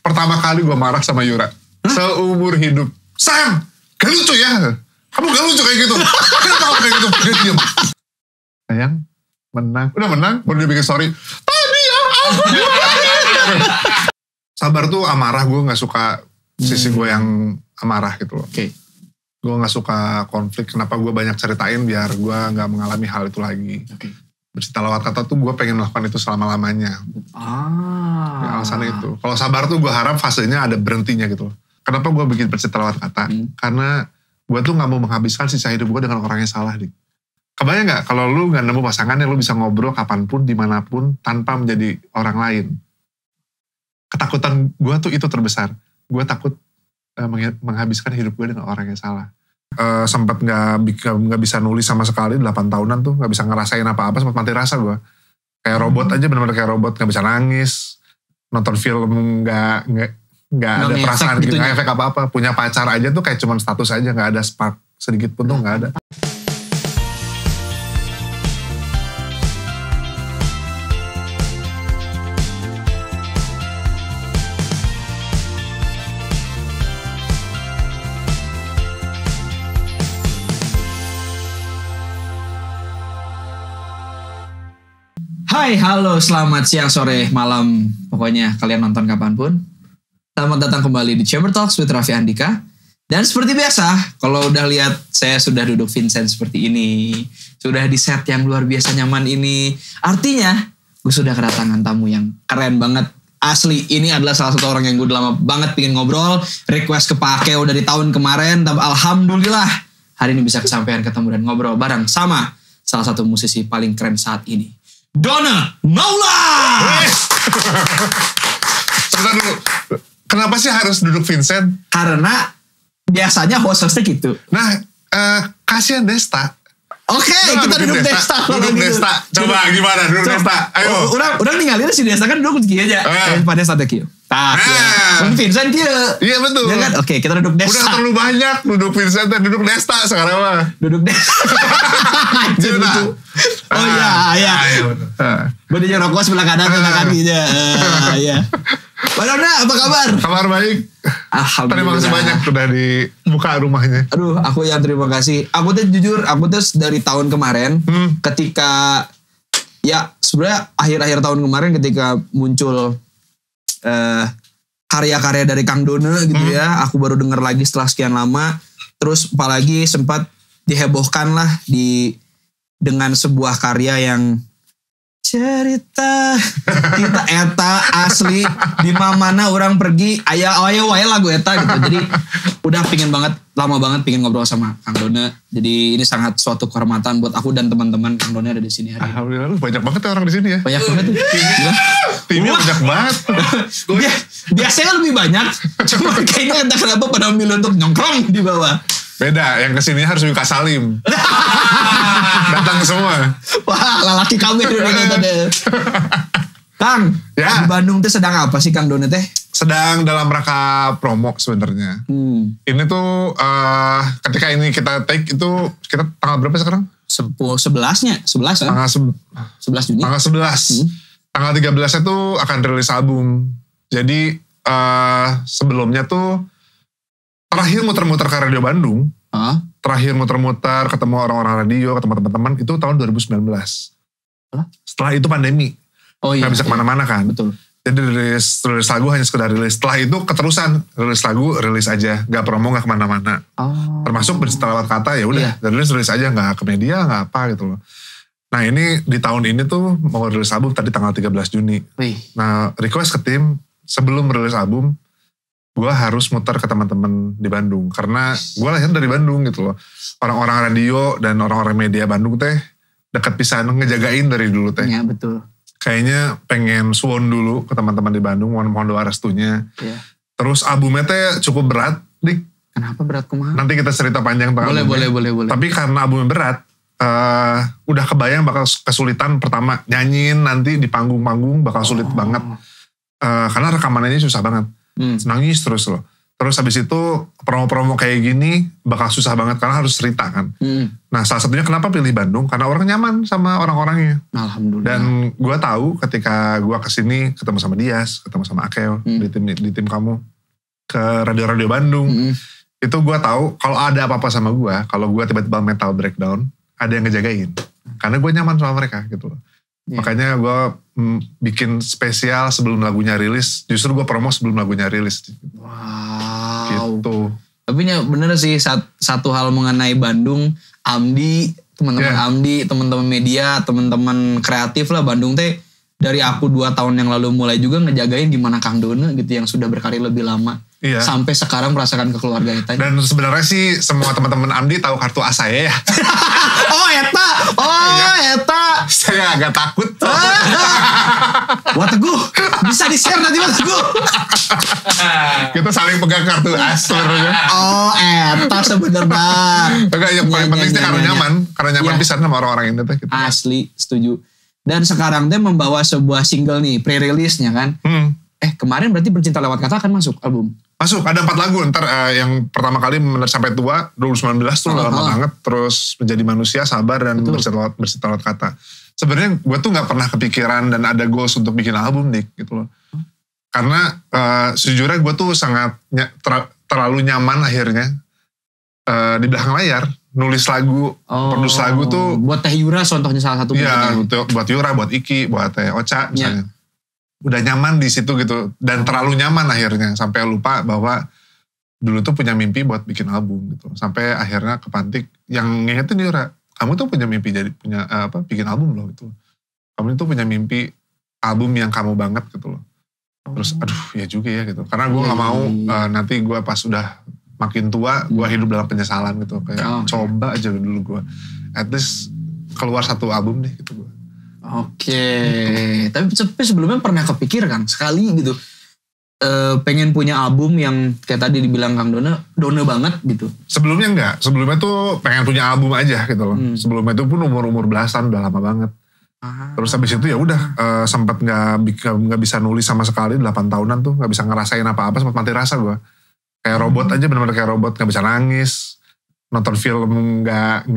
pertama kali gue marah sama Yura. Seumur hidup. Sam, gak lucu ya? Kamu gak lucu kayak gitu. Kenapa kayak gitu? Dia diem. Sayang, menang. Udah menang, baru dia bikin story. Tadi ya, sabar tuh amarah, gue gak suka sisi gue yang amarah gitu loh. Oke. Gue gak suka konflik, kenapa gue banyak ceritain biar gue gak mengalami hal itu lagi. Oke. Bercerita lewat kata tuh gue pengen melakukan itu selama-lamanya. Ya, alasannya itu. Kalau sabar tuh gue harap fasenya ada berhentinya gitu loh. Kenapa gue bikin bercerita lewat kata? Karena gue tuh gak mau menghabiskan sisa hidup gue dengan orang yang salah, Dik. Kebayang gak kalau lu gak nemu pasangan yang lu bisa ngobrol kapanpun, dimanapun, tanpa menjadi orang lain? Ketakutan gue tuh itu terbesar. Gue takut menghabiskan hidup gue dengan orang yang salah. Sempat gak bisa nulis sama sekali 8 tahunan tuh, gak bisa ngerasain apa-apa, sempat mati rasa gue. Kayak robot aja, bener-bener kayak robot, gak bisa nangis, nonton film gak ada perasaan gitu, gak efek apa-apa. Punya pacar aja tuh kayak cuman status aja, gak ada spark sedikit pun tuh gak ada. Hai, halo, selamat siang, sore, malam, pokoknya kalian nonton kapanpun. Selamat datang kembali di Chamber Talks with Raffi Andika. Dan seperti biasa, kalau udah lihat saya sudah duduk Vincent seperti ini, sudah di set yang luar biasa nyaman ini, artinya gue sudah kedatangan tamu yang keren banget. Asli, ini adalah salah satu orang yang gue udah lama banget pengen ngobrol, request kepake udah dari tahun kemarin, tapi alhamdulillah hari ini bisa kesampaian ketemu dan ngobrol bareng sama salah satu musisi paling keren saat ini. Donna Maula! Sebentar dulu, kenapa sih harus duduk Vincent? Karena biasanya host-hostnya gitu. Nah, kasihan Desta. Oke, kita duduk Desta. Duduk Desta. Coba gimana duduk Desta? Ayo. Udah ninggalin si Desta kan duduk gini aja. Pak Desta teh kieu. Tah, Vincent kieu. Iya betul. Ya kan? Oke, kita duduk Desta. Udah terlalu banyak duduk Vincent dan duduk Desta sekarang mah. Duduk Desta. Oh iya. Bodinya rokok sebelah kanan kaki aja. Iya. Pak Donna, apa kabar? Kabar baik. Alhamdulillah. Terima kasih banyak udah dibuka rumahnya. Aduh, aku yang terima kasih. Aku tuh jujur, dari tahun kemarin ketika ya sebenarnya akhir-akhir tahun kemarin ketika muncul karya-karya dari Kang Donna gitu ya, aku baru denger lagi setelah sekian lama. Terus apalagi sempat dihebohkan lah dengan sebuah karya yang cerita kita eta asli di mana orang pergi aya wae lagu eta gitu. Jadi udah lama banget pingin ngobrol sama Kang Donna. Jadi ini sangat suatu kehormatan buat aku dan teman-teman Kang Donna ada di sini hari ini. Alhamdulillah, banyak banget orang di sini ya. Banyak banget tuh. Timnya banyak banget. Biasanya lebih banyak. Cuma kayaknya entah kenapa pada memilih untuk nyongkrong di bawah. Beda, yang kesini harus Wika Salim. Datang semua. Wah, lalaki kami dulu tadi. Kang, ya. Di Bandung tuh sedang apa sih Kang Donna teh? Sedang dalam rangka promo sebenarnya. Ini tuh ketika ini kita take itu kita tanggal berapa sekarang? 11-nya, 11 kan? Tanggal 11 Juni. Tanggal 11. Tanggal 13-nya tuh akan rilis album. Jadi sebelumnya tuh terakhir muter-muter ke Radio Bandung. Terakhir muter-muter ketemu orang-orang radio, ketemu teman-teman itu tahun 2019. Setelah itu pandemi. Oh iya. Gak bisa kemana-mana kan. Betul. Jadi rilis lagu hanya sekedar rilis. Setelah itu keterusan rilis lagu, rilis aja. Gak promo, gak kemana-mana. Termasuk bercerita lewat kata ya udah. Rilis aja, gak ke media, gak apa gitu loh. Nah ini di tahun ini tuh mau rilis album tadi tanggal 13 Juni. Nah request ke tim sebelum rilis album, gue harus muter ke teman-teman di Bandung. Karena gue lahir dari Bandung gitu loh. Orang-orang radio dan orang-orang media Bandung teh dekat pisan ngejagain dari dulu teh. Iya betul. Kayaknya pengen suwon dulu ke teman-teman di Bandung, mohon doa restunya. Iya. Terus albumnya teh cukup berat, Dik. Kenapa berat kumaha? Nanti kita cerita panjang tentang albumnya. Boleh. Tapi karena albumnya berat, udah kebayang bakal kesulitan pertama. Nyanyiin nanti di panggung-panggung bakal sulit banget. Karena rekamannya susah banget. Nangis terus loh. Terus habis itu promo-promo kayak gini bakal susah banget karena harus cerita kan. Nah salah satunya kenapa pilih Bandung, karena orang nyaman sama orang-orangnya. Alhamdulillah. Dan gue tahu ketika gue kesini ketemu sama Dias, ketemu sama Akel di tim kamu ke radio-radio Bandung, itu gue tahu kalau ada apa-apa sama gue, kalau gue tiba-tiba mental breakdown, ada yang ngejagain. Karena gue nyaman sama mereka gitu loh. Makanya gue bikin spesial sebelum lagunya rilis. Justru gue promo sebelum lagunya rilis. Wow. Gitu. Tapi bener sih satu hal mengenai Bandung, Amdi, teman-teman Amdi, teman-teman media, teman-teman kreatif lah Bandung teh. Dari aku 2 tahun yang lalu mulai juga ngejagain gimana Kang Dona gitu yang sudah berkarir lebih lama. Iya. Sampai sekarang merasakan kekeluargaan itu. Dan sebenarnya sih semua teman-teman Amdi tahu kartu as saya ya. Eta. Saya agak takut. Wah Teguh, bisa di-share nanti Mas Teguh. Kita saling pegang kartu as sebenarnya. Eta sebenarnya. Enggak, yang paling penting sih karena nyaman. Karena nyaman bisa sama orang-orang ini tuh. Gitu. Asli, setuju. Dan sekarang dia membawa sebuah single nih, pre-release-nya kan. Kemarin berarti Bercinta Lewat Kata akan masuk album? Masuk, ada 4 lagu. Ntar yang pertama kali Sampai Tua, 2019 tuh lama banget. Terus Menjadi Manusia, Sabar, dan Bercinta Lewat Kata. Sebenarnya gue tuh gak pernah kepikiran dan ada goals untuk bikin album, Dik. Gitu loh. Karena sejujurnya gue tuh sangat terlalu nyaman akhirnya di belakang layar. Nulis lagu, produce lagu tuh. Buat Teh Yura contohnya salah satu. Iya, buat Yura, buat Iki, buat Teh Ocha misalnya. Udah nyaman di situ gitu. Dan terlalu nyaman akhirnya. Sampai lupa bahwa dulu tuh punya mimpi buat bikin album gitu. Sampai akhirnya kepantik. Yang ngingetin Yura, kamu tuh punya mimpi bikin album loh gitu. Kamu tuh punya mimpi album yang kamu banget gitu loh. Terus aduh ya juga ya gitu. Karena gue gak mau nanti gue pas udah makin tua, gue hidup dalam penyesalan gitu. Kayak coba aja dulu gue. At least keluar 1 album deh gitu gue. Oke. Tapi sebelumnya pernah kepikir kan sekali gitu. Pengen punya album yang kayak tadi dibilang Kang Dona banget gitu. Sebelumnya enggak. Sebelumnya tuh pengen punya album aja gitu loh. Sebelumnya itu pun umur belasan udah lama banget. Terus habis itu ya udah sempat nggak bisa nulis sama sekali 8 tahunan tuh nggak bisa ngerasain apa-apa, sempat mati rasa gue. Kayak robot aja, benar-benar kayak robot, gak bisa nangis, nonton film gak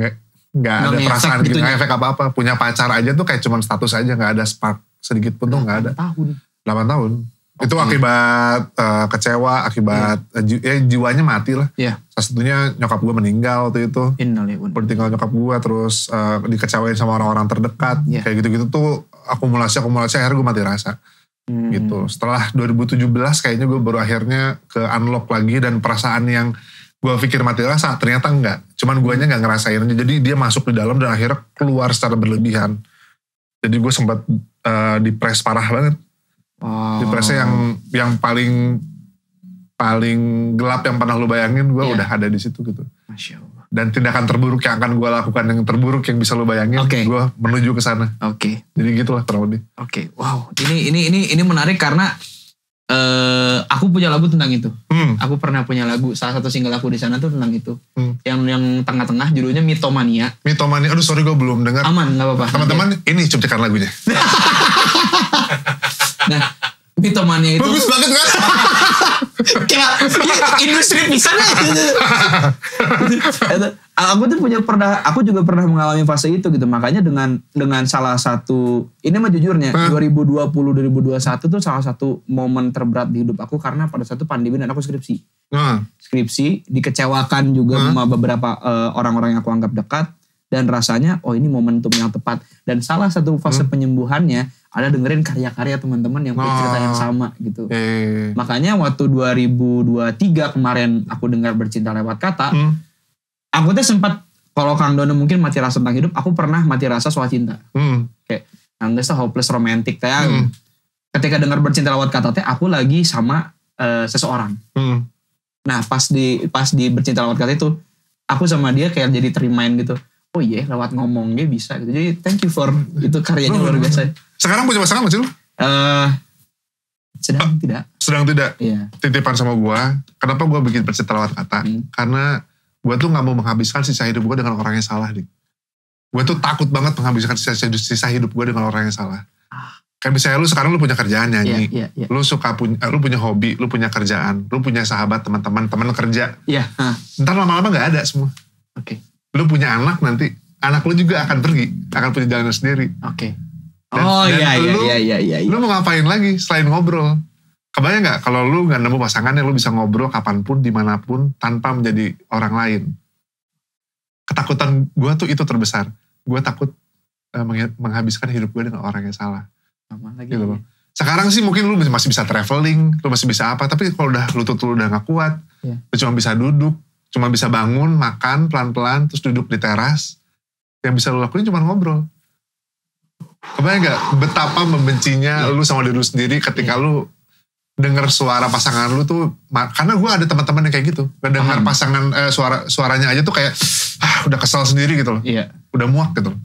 ada perasaan gitu, gak efek apa-apa. Punya pacar aja tuh kayak cuman status aja, gak ada spark sedikit pun tuh gak ada. 8 tahun. Okay. Itu akibat kecewa, akibat jiwanya mati lah. Salah satunya nyokap gue meninggal waktu itu. Ditinggal nyokap gue, terus dikecewain sama orang-orang terdekat. Kayak gitu-gitu tuh akumulasi akhirnya gue mati rasa. Gitu. Setelah 2017 kayaknya gue baru akhirnya ke unlock lagi dan perasaan yang gue pikir mati rasa ternyata enggak. Cuman guanya gak ngerasain. Jadi dia masuk di dalam dan akhirnya keluar secara berlebihan. Jadi gue sempat depres parah banget. Depresnya yang paling gelap yang pernah lu bayangin gue udah ada di situ gitu. Masya Allah. Dan tindakan terburuk yang akan gue lakukan yang terburuk yang bisa lu bayangin, gue menuju ke sana. Jadi gitulah kurang lebih. Wow, ini menarik karena aku punya lagu tentang itu. Aku pernah punya lagu, salah satu single aku di sana tuh tentang itu. Yang tengah-tengah judulnya Mitomania. Aduh sorry gue belum dengar. Aman, nggak apa-apa. Teman-teman ini cuplikan lagunya. Nah, Mitomania itu bagus banget kan? Kayak industri pisan. Aku juga pernah mengalami fase itu gitu. Makanya dengan salah satu, ini mah jujurnya 2020-2021 tuh salah satu momen terberat di hidup aku karena pada satu pandemi dan aku skripsi. Skripsi dikecewakan juga sama beberapa orang-orang yang aku anggap dekat. Dan rasanya ini momentum yang tepat. Dan salah satu fase penyembuhannya ada dengerin karya-karya teman-teman yang punya cerita yang sama gitu. Makanya waktu 2023 kemarin aku dengar Bercinta Lewat Kata, aku tuh sempat, kalau Kang Dona mungkin mati rasa tentang hidup, aku pernah mati rasa soal cinta. Kayak nangis hopeless romantic teh. Ketika dengar Bercinta Lewat Kata teh, aku lagi sama seseorang. Nah pas di Bercinta Lewat Kata itu, aku sama dia kayak jadi terimain gitu. Oh iya, lewat ngomongnya bisa gitu. Jadi thank you for itu karyanya luar biasa. Sekarang punya pasangan gak sih lu? Sedang tidak. Iya. Titipan sama gue. Kenapa gue bikin Bercinta Lewat Kata? Karena gue tuh gak mau menghabiskan sisa hidup gue dengan orang yang salah. Dik. Gue tuh takut banget menghabiskan sisa hidup gue dengan orang yang salah. Kayak misalnya lu sekarang lu punya kerjaan nyanyi. Iya. Lu lu punya hobi, lu punya kerjaan, lu punya sahabat, teman kerja. Iya. Ntar lama-lama gak ada semua. Oke. Lu punya anak nanti, anak lu juga akan pergi, akan punya jalan sendiri. Oke. Iya. Lu mau ngapain lagi selain ngobrol? Kebayang gak kalau lu gak nemu pasangan yang lu bisa ngobrol kapanpun, dimanapun, tanpa menjadi orang lain? Ketakutan gue tuh itu terbesar. Gue takut menghabiskan hidup gue dengan orang yang salah. Gitu loh. Sekarang sih mungkin lu masih bisa traveling, lu masih bisa apa, tapi kalau udah lutut lu udah gak kuat, lu cuma bisa duduk, cuma bisa bangun, makan pelan-pelan, terus duduk di teras, yang bisa lu lakuin cuma ngobrol. Kebayang gak betapa membencinya lu sama diri lu sendiri ketika lu denger suara pasangan lu tuh, karena gue ada teman-teman yang kayak gitu, dengar pasangan suaranya aja tuh kayak udah kesal sendiri gitu loh, udah muak gitu loh.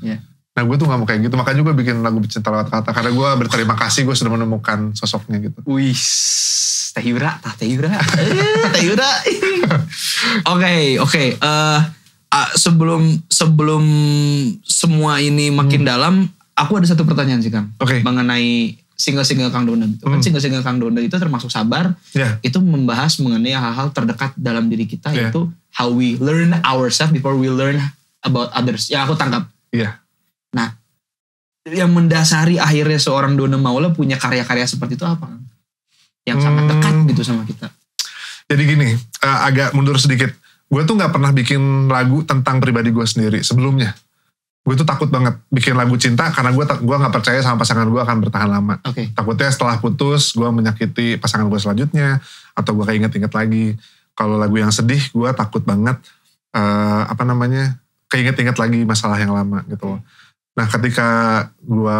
Nah gue tuh gak mau kayak gitu, makanya gue bikin lagu Cinta Lewat Kata, karena gue berterima kasih gue sudah menemukan sosoknya gitu. Wih, Teh Yura. Oke. Sebelum semua ini makin dalam, aku ada satu pertanyaan sih Kang. Mengenai single-single Kang Donda. Kan single-single Kang Donda itu termasuk Sabar. Itu membahas mengenai hal-hal terdekat dalam diri kita, yaitu how we learn ourselves before we learn about others. Ya aku tangkap. Nah, yang mendasari akhirnya seorang Dona Maula punya karya-karya seperti itu apa? Yang sangat dekat gitu sama kita. Jadi gini, agak mundur sedikit. Gue tuh gak pernah bikin lagu tentang pribadi gue sendiri sebelumnya. Gue tuh takut banget bikin lagu cinta karena gue gak percaya sama pasangan gue akan bertahan lama. Takutnya setelah putus gue menyakiti pasangan gue selanjutnya, atau gue keinget-inget lagi. Kalau lagu yang sedih gue takut banget keinget-inget lagi masalah yang lama gitu loh. Nah ketika gue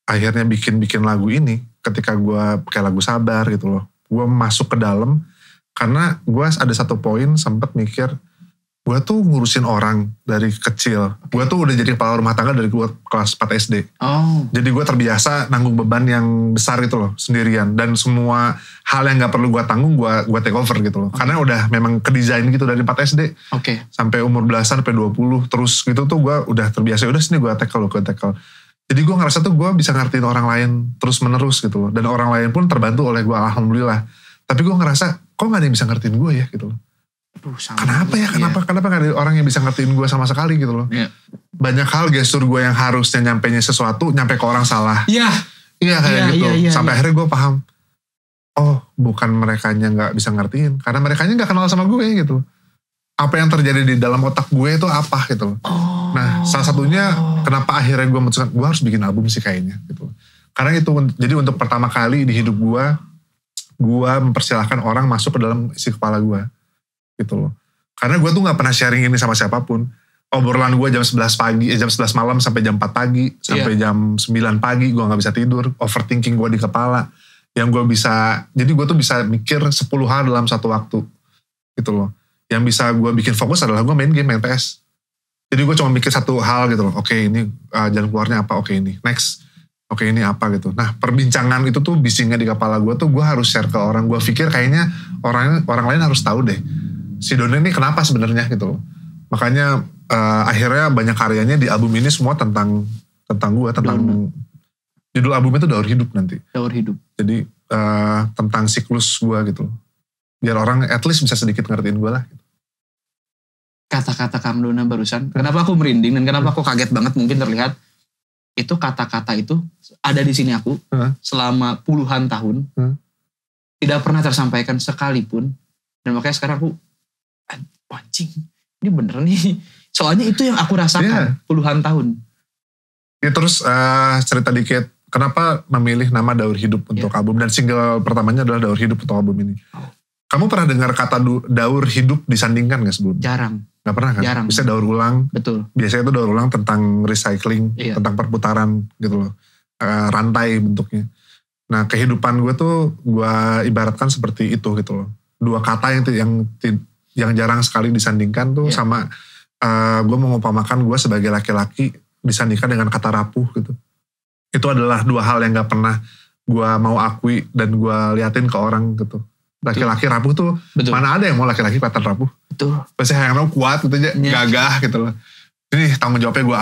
akhirnya bikin lagu ini, ketika gue pakai lagu Sabar gitu loh, gue masuk ke dalam, karena gue ada satu poin sempat mikir, gue tuh ngurusin orang dari kecil. Gue tuh udah jadi kepala rumah tangga dari gue kelas 4 SD. Jadi gue terbiasa nanggung beban yang besar gitu loh, sendirian. Dan semua hal yang gak perlu gue tanggung, gue take over gitu loh. Karena udah memang kedesain gitu dari 4 SD. Sampai umur belasan, sampai 20. Terus gitu tuh gue udah terbiasa, udah sini gue tackle. Jadi gue ngerasa tuh gue bisa ngertiin orang lain terus menerus gitu loh. Dan orang lain pun terbantu oleh gue, alhamdulillah. Tapi gue ngerasa, kok gak ada yang bisa ngertiin gue ya gitu loh. Kenapa gak ada orang yang bisa ngertiin gue sama sekali gitu loh. Banyak hal gestur gue yang harusnya nyampenya sesuatu, nyampe ke orang salah. Iya kayak gitu. Sampai akhirnya gue paham, oh bukan merekanya gak bisa ngertiin, karena merekanya gak kenal sama gue gitu. Apa yang terjadi di dalam otak gue itu apa gitu loh. Nah salah satunya kenapa akhirnya gue memutuskan, gue harus bikin album sih kayaknya gitu. Karena itu, jadi untuk pertama kali di hidup gue mempersilahkan orang masuk ke dalam isi kepala gue. Gitu loh. Karena gue tuh gak pernah sharing ini sama siapapun. Obrolan gue jam 11 malam sampai jam 4 pagi, sampai jam 9 pagi gue gak bisa tidur. Overthinking gue di kepala. Yang gue bisa, jadi gue tuh bisa mikir 10 hal dalam satu waktu. Gitu loh. Yang bisa gue bikin fokus adalah gue main game, main PS. Jadi gue cuma mikir satu hal gitu loh. Oke, ini jalan keluarnya apa, oke ini. Next. Oke ini apa gitu. Nah perbincangan itu tuh bisingnya di kepala gue tuh gue harus share ke orang. Gue pikir kayaknya orang lain harus tahu deh. Si Dona ini kenapa sebenarnya gitu loh. Makanya akhirnya banyak karyanya di album ini semua tentang gue, tentang judul albumnya itu Daur Hidup nanti. Daur Hidup. Jadi tentang siklus gue gitu loh. Biar orang at least bisa sedikit ngertiin gue lah. Gitu. Kata-kata Kang Dona barusan, kenapa aku merinding dan kenapa aku kaget banget mungkin terlihat. Itu kata-kata itu ada di sini aku selama puluhan tahun. Tidak pernah tersampaikan sekalipun. Dan makanya sekarang aku, anjing, ini bener nih. Soalnya itu yang aku rasakan puluhan tahun. Ya terus cerita dikit, kenapa memilih nama Daur Hidup untuk album. Dan single pertamanya adalah Daur Hidup untuk album ini. Kamu pernah dengar kata Daur Hidup disandingkan gak sebelumnya? Jarang. Gak pernah kan? Jarang. Bisa daur ulang. Betul. Biasanya itu daur ulang tentang recycling, tentang perputaran gitu loh. Rantai bentuknya. Nah kehidupan gue tuh gue ibaratkan seperti itu gitu loh. Dua kata yang jarang sekali disandingkan tuh sama gue mengumpamakan gue sebagai laki-laki disandingkan dengan kata rapuh gitu. Itu adalah dua hal yang gak pernah gue mau akui dan gue liatin ke orang gitu. Laki-laki rapuh tuh mana ada yang mau laki-laki kelihatan rapuh. Betul. Pasti yang kuat gitu aja, gagah gitu loh. ini tanggung jawabnya gue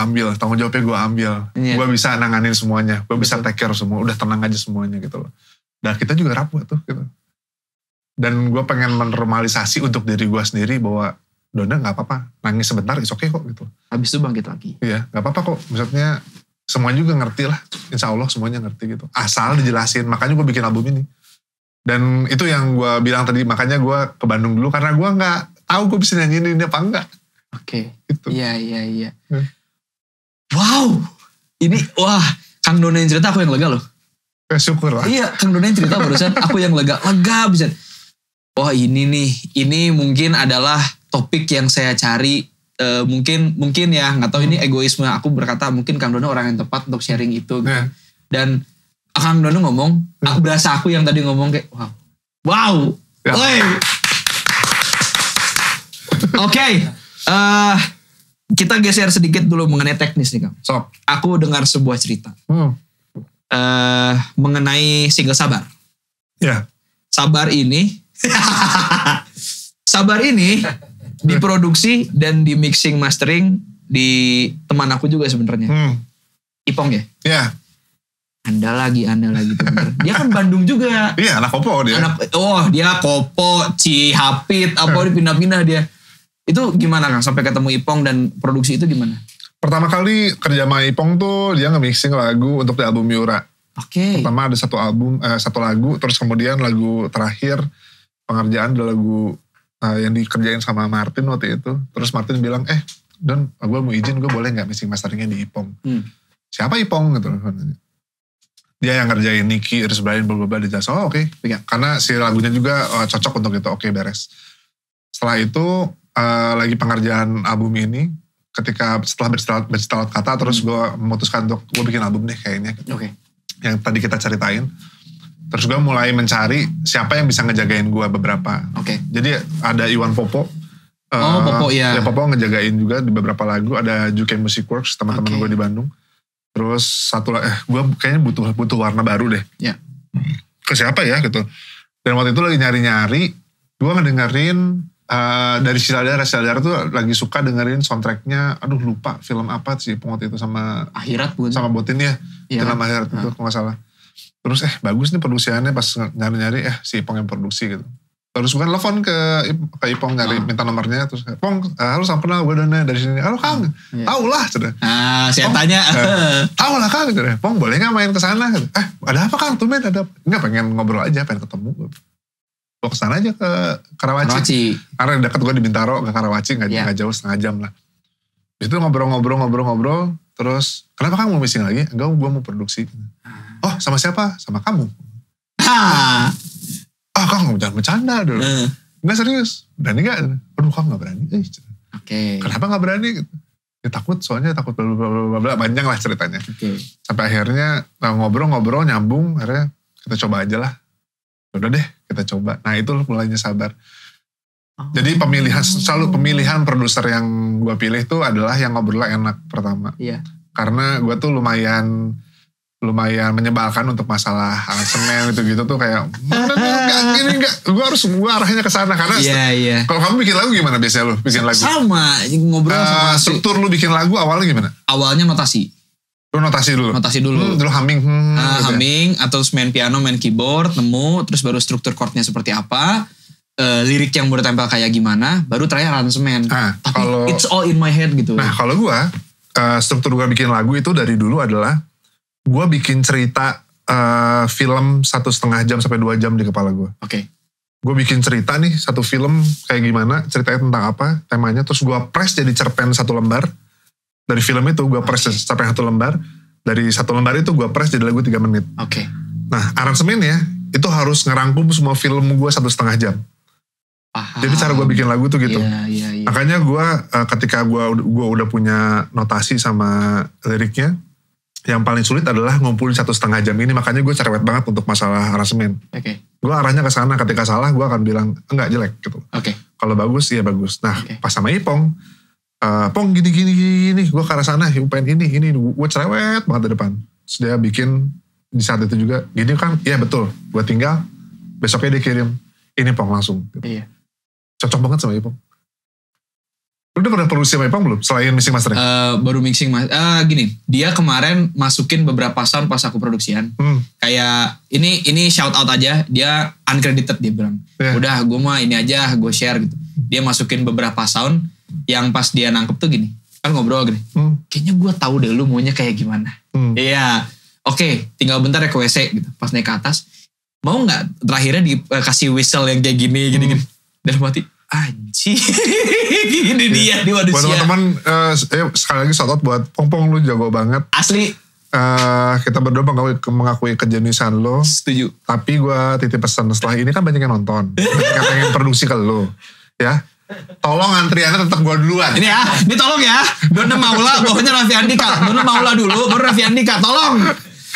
ambil. Iya. Gue bisa nanganin semuanya, gue bisa take care semua, udah tenang aja semuanya gitu loh. Dan kita juga rapuh tuh gitu. Dan gue pengen menormalisasi untuk diri gue sendiri bahwa Dona gak apa-apa, nangis sebentar is okay kok gitu. Habis itu bangkit lagi. Iya, gak apa-apa kok, maksudnya semuanya juga ngerti lah, insya Allah semuanya ngerti gitu. Asal dijelasin, makanya gue bikin album ini. Dan itu yang gue bilang tadi, makanya gue ke Bandung dulu karena gue gak tahu gue bisa nyanyiin ini apa enggak. Oke. Gitu. Iya. Wow. Ini Kang Dona yang cerita, aku yang lega loh. Syukur lah. Iya, Kang Dona yang cerita barusan, aku yang lega bisa. Wah ini mungkin adalah topik yang saya cari. Mungkin ya, nggak tahu ini egoisme aku berkata mungkin Kang Dona orang yang tepat untuk sharing itu. Gitu. Yeah. Dan Kang Dona ngomong, berasa aku yang tadi ngomong kayak wow. Yeah. Oke. Kita geser sedikit dulu mengenai teknis nih Kang. Aku dengar sebuah cerita mengenai single Sabar. Ya. Sabar ini diproduksi dan di mixing mastering di teman aku juga sebenarnya. Ipong ya? Iya. Anda lagi teman. Dia kan Bandung juga. Iya, anak Kopo dia. Dia Kopo, Cihapit, dipindah-pindah dia. Itu gimana Kang sampai ketemu Ipong dan produksi itu gimana? Pertama kali kerja sama Ipong tuh dia nge-mixing lagu untuk di album Miura. Oke. Pertama ada satu lagu, terus kemudian lagu terakhir pengerjaan ada lagu yang dikerjain sama Martin waktu itu. Terus Martin bilang, Don, gue mau izin, gue boleh gak mixing masteringnya di Ipong? Siapa Ipong? Gitu. Dia yang ngerjain Nicky, Iris Brian, blablabla di jasa. Oke. Karena si lagunya juga cocok untuk itu. Oke, beres. Setelah itu lagi pengerjaan album ini, setelah bersetelat kata, terus gue memutuskan untuk gue bikin album deh kayaknya. Oke. Yang tadi kita ceritain. Terus gue mulai mencari siapa yang bisa ngejagain gue beberapa. Oke. Jadi ada Iwan Popo. Popo ya. Ya Popo ngejagain juga di beberapa lagu. Ada Juke Music Works, teman-teman gue di Bandung. Terus gue kayaknya butuh warna baru deh. Ya. Ke siapa ya gitu. Dan waktu itu lagi nyari-nyari, gue ngedengerin dari Siladara tuh lagi suka dengerin soundtracknya, lupa film apa sih waktu itu sama Akhirat bukan? Sama Botin ya. Film Akhirat itu kalau gak salah. Terus bagus nih produksiannya, pas nyari-nyari si Ipong yang produksi gitu. Terus gue telepon ke Ipong nyari minta nomornya, terus Pong, halo sama kenal gue Dona dari sini. Halo Kang, tau lah. Saya tanya. Tau lah Kang, Pong boleh gak main kesana? Ada apa Kang, tuh ada apa? Enggak, pengen ngobrol aja, pengen ketemu. Gue kesana aja ke Karawaci. Karena dekat gue di Bintaro, ke Karawaci gak jauh, setengah jam lah. Itu ngobrol, terus kenapa Kang mau mixing lagi? Enggak, gue mau produksi. Oh, sama siapa? Sama kamu. Kang jangan bercanda dulu. Enggak serius. Berani gak? Aduh Kang gak berani. Oke. Kenapa gak berani? Ya takut, soalnya takut blablabla. Panjang lah ceritanya. Sampai akhirnya ngobrol nyambung. Akhirnya kita coba aja lah. Udah deh kita coba. Nah itu mulainya Sabar. Jadi selalu pemilihan produser yang gue pilih tuh adalah yang ngobrol enak pertama. Iya. Karena gue tuh lumayan menyebalkan untuk masalah aransemen gitu tuh kayak gue arahnya ke sana karena kalau kamu bikin lagu gimana biasanya lu bikin lagu? Sama ngobrol sama struktur lu bikin lagu awalnya gimana? Awalnya notasi. Lu notasi dulu. Dulu humming. Humming atau main piano, main keyboard, nemu terus baru struktur chordnya seperti apa, lirik yang bertempel kayak gimana, baru terakhir aransemen. Tapi it's all in my head gitu. Nah kalau gue struktur gue bikin lagu itu dari dulu adalah gue bikin cerita film 1,5 jam sampai 2 jam di kepala gue. Oke. Gue bikin cerita nih, satu film kayak gimana, ceritanya tentang apa, temanya, terus gue press jadi cerpen 1 lembar. Dari film itu gue press cerpen 1 lembar, dari 1 lembar itu gue press jadi lagu 3 menit. Oke. Nah aransemennya itu harus ngerangkum semua film gue 1,5 jam. Jadi cara gue bikin lagu tuh gitu. Iya. Makanya gue ketika gue udah punya notasi sama liriknya, yang paling sulit adalah ngumpulin 1,5 jam ini. Makanya gue cerewet banget untuk masalah aransemen. Oke. Gue arahnya ke sana. Ketika salah gue akan bilang enggak, jelek gitu. Oke. Kalau bagus iya bagus. Nah pas sama Ipong, Pong gini. Gue ke arah sana, pengen ini. Gue cerewet banget di depan. Terus dia bikin di saat itu juga gini kan, iya betul. Gue tinggal besoknya dia kirim ini Pong langsung. Gitu. Iya. Cocok banget sama Ipong. Lu udah produksi sama Ipang belum? Selain mixing master? Baru mixing mas. Gini, dia kemarin masukin beberapa sound pas aku produksian. Kayak ini shout out aja, dia uncredited dia bilang. Udah gue mah ini aja, gue share gitu. Dia masukin beberapa sound yang pas dia nangkep tuh gini. Kan ngobrol gini. Kayaknya gue tahu deh lu maunya kayak gimana. Iya. Oke, tinggal bentar ya ke WC gitu. Pas naik ke atas, mau nggak terakhirnya dikasih whistle yang kayak gini. Dan mati. Anjir. Gini dia di manusia. Buat teman-teman, sekali lagi shout out buat Pong, lu jago banget. Asli. Kita berdua mengakui kejeniusan lo. Setuju. Tapi gue titip pesan setelah ini kan banyak yang nonton. Banyak yang pengen produksi ke lo. Ya. Tolong antriannya tetap gue duluan. Ini tolong ya. Dona Maula, bawahnya Raffi Andika. Dona Maula dulu, baru Raffi Andika. Tolong.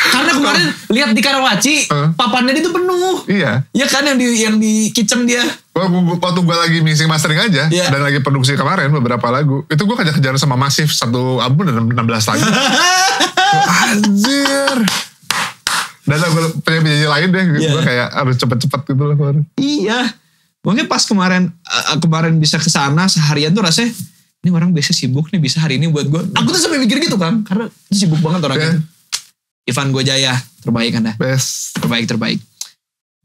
Karena kemarin lihat di Karawaci, papannya itu penuh. Iya. Ya kan yang di kitchen dia. Waktu gue lagi mixing mastering aja, dan lagi produksi kemarin beberapa lagu, itu gue kejar-kejar sama Masif, satu album dan 16 lagu. Anjir. Dan gue penyanyi lain deh, gue kayak harus cepet-cepet gitu lah kemarin. Iya. Mungkin pas kemarin bisa kesana seharian tuh rasanya, ini orang biasa sibuk nih, bisa hari ini buat gue. Aku tuh sampai mikir gitu kan, karena sibuk banget orangnya. Ivan Gojaya, terbaik Anda. Best. Terbaik.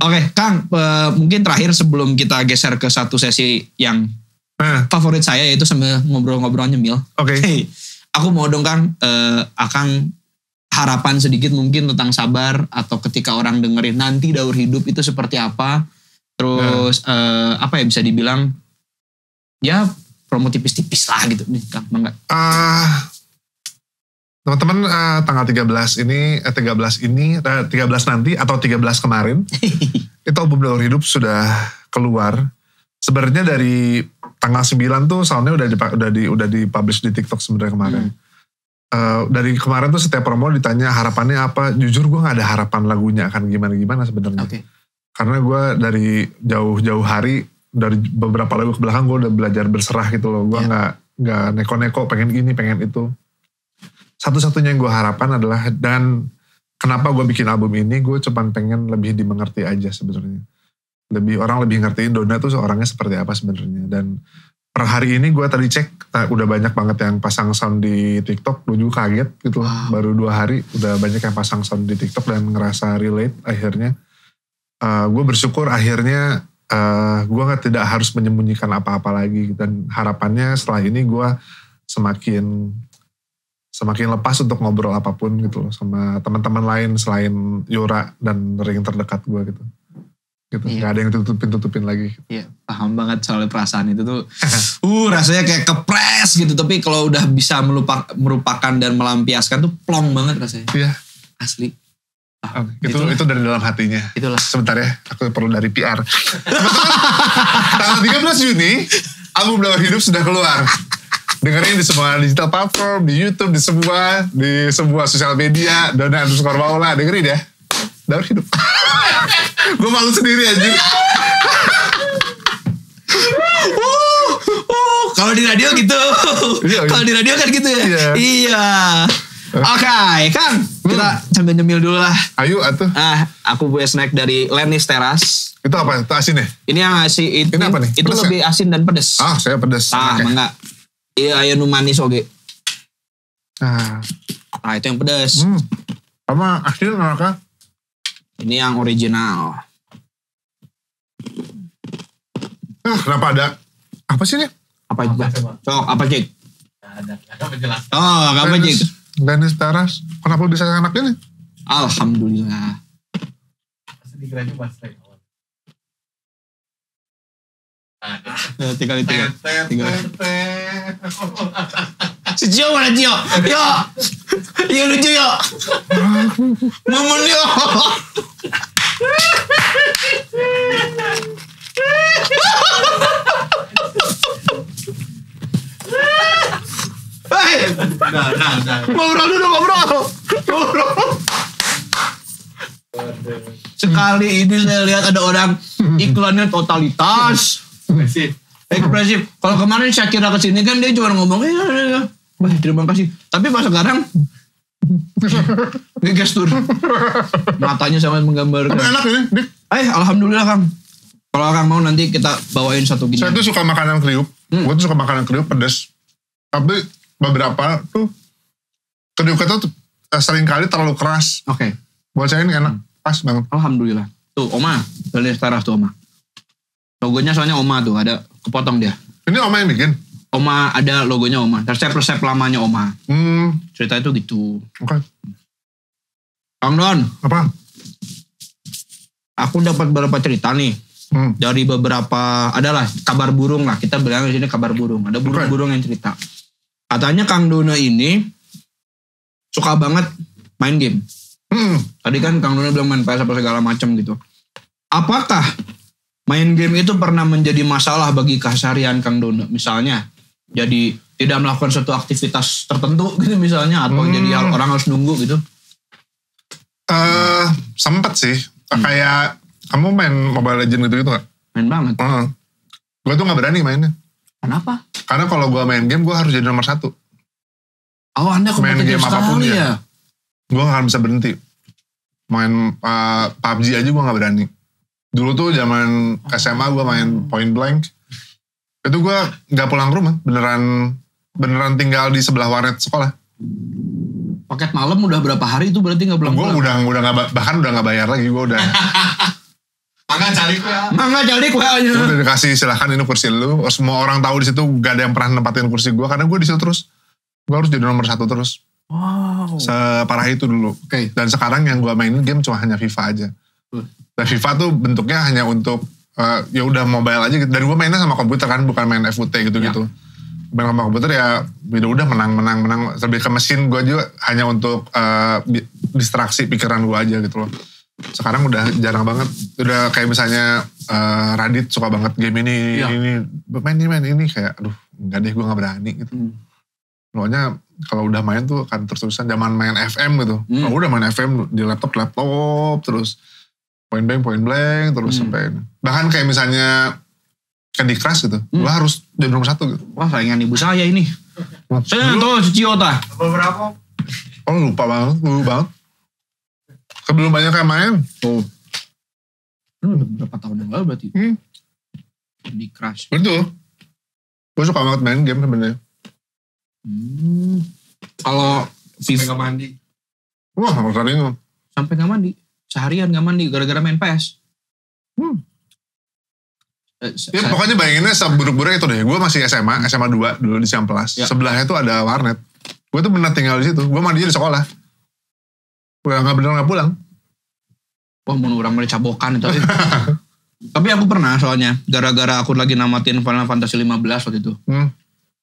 Oke, Kang, mungkin terakhir sebelum kita geser ke satu sesi yang favorit saya, yaitu sambil ngobrol-ngobrol nyemil. Oke. Aku mau dong Kang, Akang harapan sedikit mungkin tentang sabar, atau ketika orang dengerin nanti daur hidup itu seperti apa. Terus apa ya bisa dibilang, ya promo tipis-tipis lah gitu nih Kang, enggak? Teman-teman tanggal 13 nanti atau 13 kemarin itu album Daur Hidup sudah keluar. Sebenarnya dari tanggal 9 tuh soundnya udah dipublish di TikTok sebenarnya kemarin. Dari kemarin tuh setiap promo ditanya harapannya apa. Jujur gue nggak ada harapan lagunya akan gimana sebenarnya. Okay. Karena gue dari jauh-jauh hari, dari beberapa lagu ke belakang gue udah belajar berserah gitu loh. Gue nggak neko-neko pengen ini pengen itu. Satu-satunya yang gue harapkan adalah, dan kenapa gue bikin album ini, gue cuma pengen lebih dimengerti aja sebenarnya. Orang lebih ngertiin Dona tuh orangnya seperti apa sebenarnya. Dan per hari ini gue tadi cek, udah banyak banget yang pasang sound di TikTok. Gue juga kaget gitu. Wow. Baru 2 hari udah banyak yang pasang sound di TikTok dan ngerasa relate akhirnya. Gue bersyukur akhirnya gue tidak harus menyembunyikan apa-apa lagi. Dan harapannya setelah ini gue semakin lepas untuk ngobrol apapun gitu loh sama teman-teman lain selain Yura dan ring terdekat gue gitu. Gak ada yang tutupin lagi. Iya, paham banget soal perasaan itu tuh. Rasanya kayak kepres gitu, tapi kalau udah bisa merupakan dan melampiaskan tuh plong banget rasanya. Iya. Asli. Itu dari dalam hatinya. Itulah. Sebentar ya, aku perlu dari PR. Tanggal 13 Juni, album Daur Hidup sudah keluar. Dengerin di semua digital platform, di YouTube, di semua sosial media, Dona_Maula, dengerin ya. Daur Hidup. Gue malu sendiri aja. Kalau di radio gitu. Kalau di radio kan gitu ya. Iya. Oke, Kang. Kita sambil nyemil dulu lah. Ayo atuh. Aku punya snack dari Lenis Teras. Itu apa? Itu asin ya? Ini yang asin. Ini apa nih? Itu pedes lebih asin dan pedas. Saya pedas. Enggak. Iya, ayo nu manis oke. Itu yang pedas. Sama asin enggak? Ini yang original. Kenapa ada? Apa sih ini? Apa itu? Cok, apa Cik? Ada penjelasan. Apa Cik? Lenis Teras. Kenapa lu bisa enak ini? Alhamdulillah. Dikiranya bahasa awal. Tinggal. Si Gio mana Gio? Yo lucu yo. Momen yo. Ngobrol dulu, ngobrol. Sekali ini saya lihat ada orang iklannya totalitas. Ekspresif. Kalau kemarin Shakira kesini kan dia cuma ngomong, iya. Terima kasih. Tapi pas sekarang, ini gestur. Matanya sangat menggambarkan. Tapi enak ini, Dik. Alhamdulillah Kang. Kalau orang mau nanti kita bawain satu gini. Saya tuh suka makanan kriuk. Gue tuh suka makanan kriuk pedas. Tapi beberapa tuh kriuk itu tuh sering kali terlalu keras. Oke. Buat saya ini enak. Pas banget. Alhamdulillah. Tuh Oma. Dari Staraf tuh Oma. Logonya soalnya Oma tuh. Ada kepotong dia. Ini Oma yang bikin? Oma ada logonya Oma. Resep-resep lamanya Oma. Cerita itu gitu. Oke. Kang Don. Apa? Aku dapat beberapa cerita nih. Dari beberapa, adalah kabar burung lah. Kita bilang di sini kabar burung. Ada burung-burung yang cerita. Katanya Kang Dono ini suka banget main game. Tadi kan Kang Dono bilang main PS apa segala macam gitu. Apakah main game itu pernah menjadi masalah bagi keseharian Kang Dono? Misalnya, jadi tidak melakukan suatu aktivitas tertentu gitu misalnya. Atau jadi orang harus nunggu gitu. Sempet sih. Kayak kamu main Mobile Legends gitu gak? Main banget. Gue tuh gak berani mainnya. Kenapa? Karena kalau gue main game, gue harus jadi nomor 1. Oh, Anda kompetitif sekali ya? Gue gak akan bisa berhenti. Main PUBG aja gue gak berani. Dulu tuh zaman SMA gue main Point Blank. Itu gue gak pulang ke rumah. Beneran tinggal di sebelah warnet sekolah. Paket malam udah berapa hari itu berarti gak pulang? Gue udah gak bayar lagi. Gue udah... Mangga calik WA-nya. Gue udah dikasih silahkan ini kursi lu. Semua orang tahu di situ gak ada yang pernah nempatin kursi gue karena gue di situ terus. Gue harus jadi nomor 1 terus. Wow. Separah itu dulu. Okay. Dan sekarang yang gue mainin game cuma hanya FIFA aja. Dan FIFA tuh bentuknya hanya untuk ya udah mobile aja gitu. Dan gue mainnya sama komputer kan, bukan main FUT gitu-gitu. Main sama komputer ya udah menang. Lebih ke mesin gue juga hanya untuk distraksi pikiran gue aja gitu loh. Sekarang udah jarang banget. Udah kayak misalnya Radit suka banget game ini, main ini kayak aduh enggak deh gue gak berani gitu. Pokoknya kalau udah main tuh akan terus-terusan zaman main FM gitu. Kalau udah main FM di laptop terus point blank terus sampai bahkan kayak misalnya Candy Crush gitu. Gue harus jadi nomor 1 gitu. Wah, saingan ibu saya ini. Saya tuh Ciota. Berapa? Oh lupa banget. Sebelum banyak yang main. Oh. Ini udah berapa tahun yang lalu berarti? Candy Crush. Betul. Gue suka banget main game sebenarnya. Kalau Sampai gak mandi. Wah, sering. Sampai gak mandi. Seharian gak mandi gara-gara main PS. Ya pokoknya bayanginnya seburuk-buruk itu deh. Gue masih SMA 2 dulu di Ciamplas. Sebelahnya tuh ada warnet. Gue tuh bener tinggal di situ. Gue mandinya di sekolah. Gak pulang. Wah, mau orang mulai cabokan itu. Tapi aku pernah soalnya. Gara-gara aku lagi namatin Final Fantasy 15 waktu itu.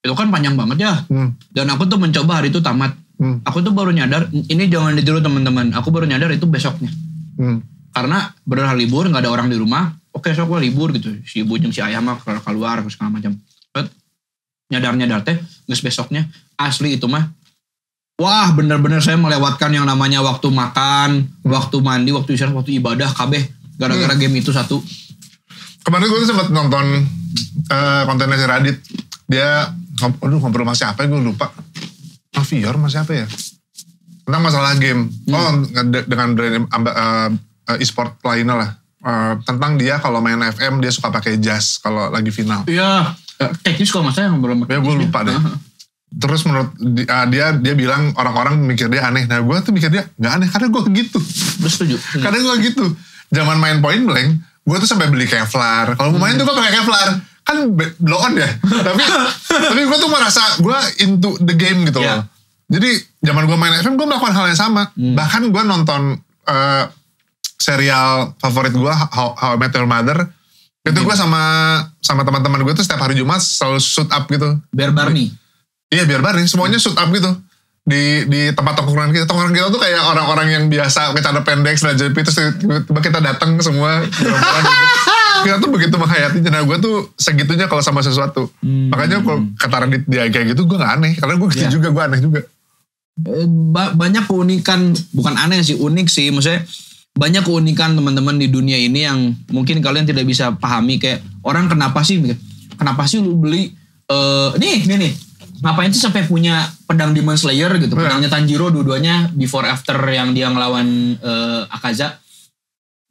Itu kan panjang banget ya. Dan aku tuh mencoba hari itu tamat. Aku tuh baru nyadar. Ini jangan ditiru teman-teman. Aku baru nyadar itu besoknya. Karena bener hari libur. Gak ada orang di rumah. Oke, besok gue libur gitu. Si ibu jeung si ayah mah keluar. Segala macam. Nyadar teh. Nges besoknya. Asli itu mah. Wah, bener-bener saya melewatkan yang namanya waktu makan, waktu mandi, waktu istirahat, waktu ibadah, kabeh. Gara-gara game itu satu. Kemarin gue tuh sempat nonton kontennya si Radit. Dia, ngobrol sama siapa ya, gue lupa. Mavior sama siapa ya? Tentang masalah game. Dengan brand e-sport lainnya lah. Tentang dia kalau main FM, dia suka pakai jas kalau lagi final. Iya. Teknis kalau nggak salah yang ngobrol sama ya, gue lupa deh. Terus menurut dia bilang orang-orang mikir dia aneh. Nah gue tuh mikir dia gak aneh karena gue gitu. Setuju. Karena gue gitu. Zaman main Point Blank, gue tuh sampai beli Kevlar. Kalau mau main tuh gue pakai Kevlar. Kan blow on ya. tapi gue tuh merasa gue into the game gitu loh. Jadi zaman gue main FM gue melakukan hal yang sama. Bahkan gue nonton serial favorit gue How I Met Your Mother. Itu gue sama teman-teman gue tuh setiap hari Jumat selalu shoot up gitu. Biar Barney. Iya biar bareng, semuanya shoot up gitu. Di tempat tongkrongan kita. Tongkrongan kita tuh kayak orang-orang yang biasa bercanda pendek, selajap terus tiba-tiba kita datang semua. Kita tuh begitu menghayatinya. Nah gue tuh segitunya kalau sama sesuatu. Makanya kalau kata Radit dia kayak gitu gue gak aneh. Karena gue gitu juga, gue aneh juga. Banyak keunikan, bukan aneh sih, unik sih. Maksudnya banyak keunikan teman-teman di dunia ini yang mungkin kalian tidak bisa pahami. Kayak orang kenapa sih lu beli nih. Ngapain sih sampai punya pedang Demon Slayer gitu. Pedangnya Tanjiro dua-duanya before after yang dia ngelawan Akaza.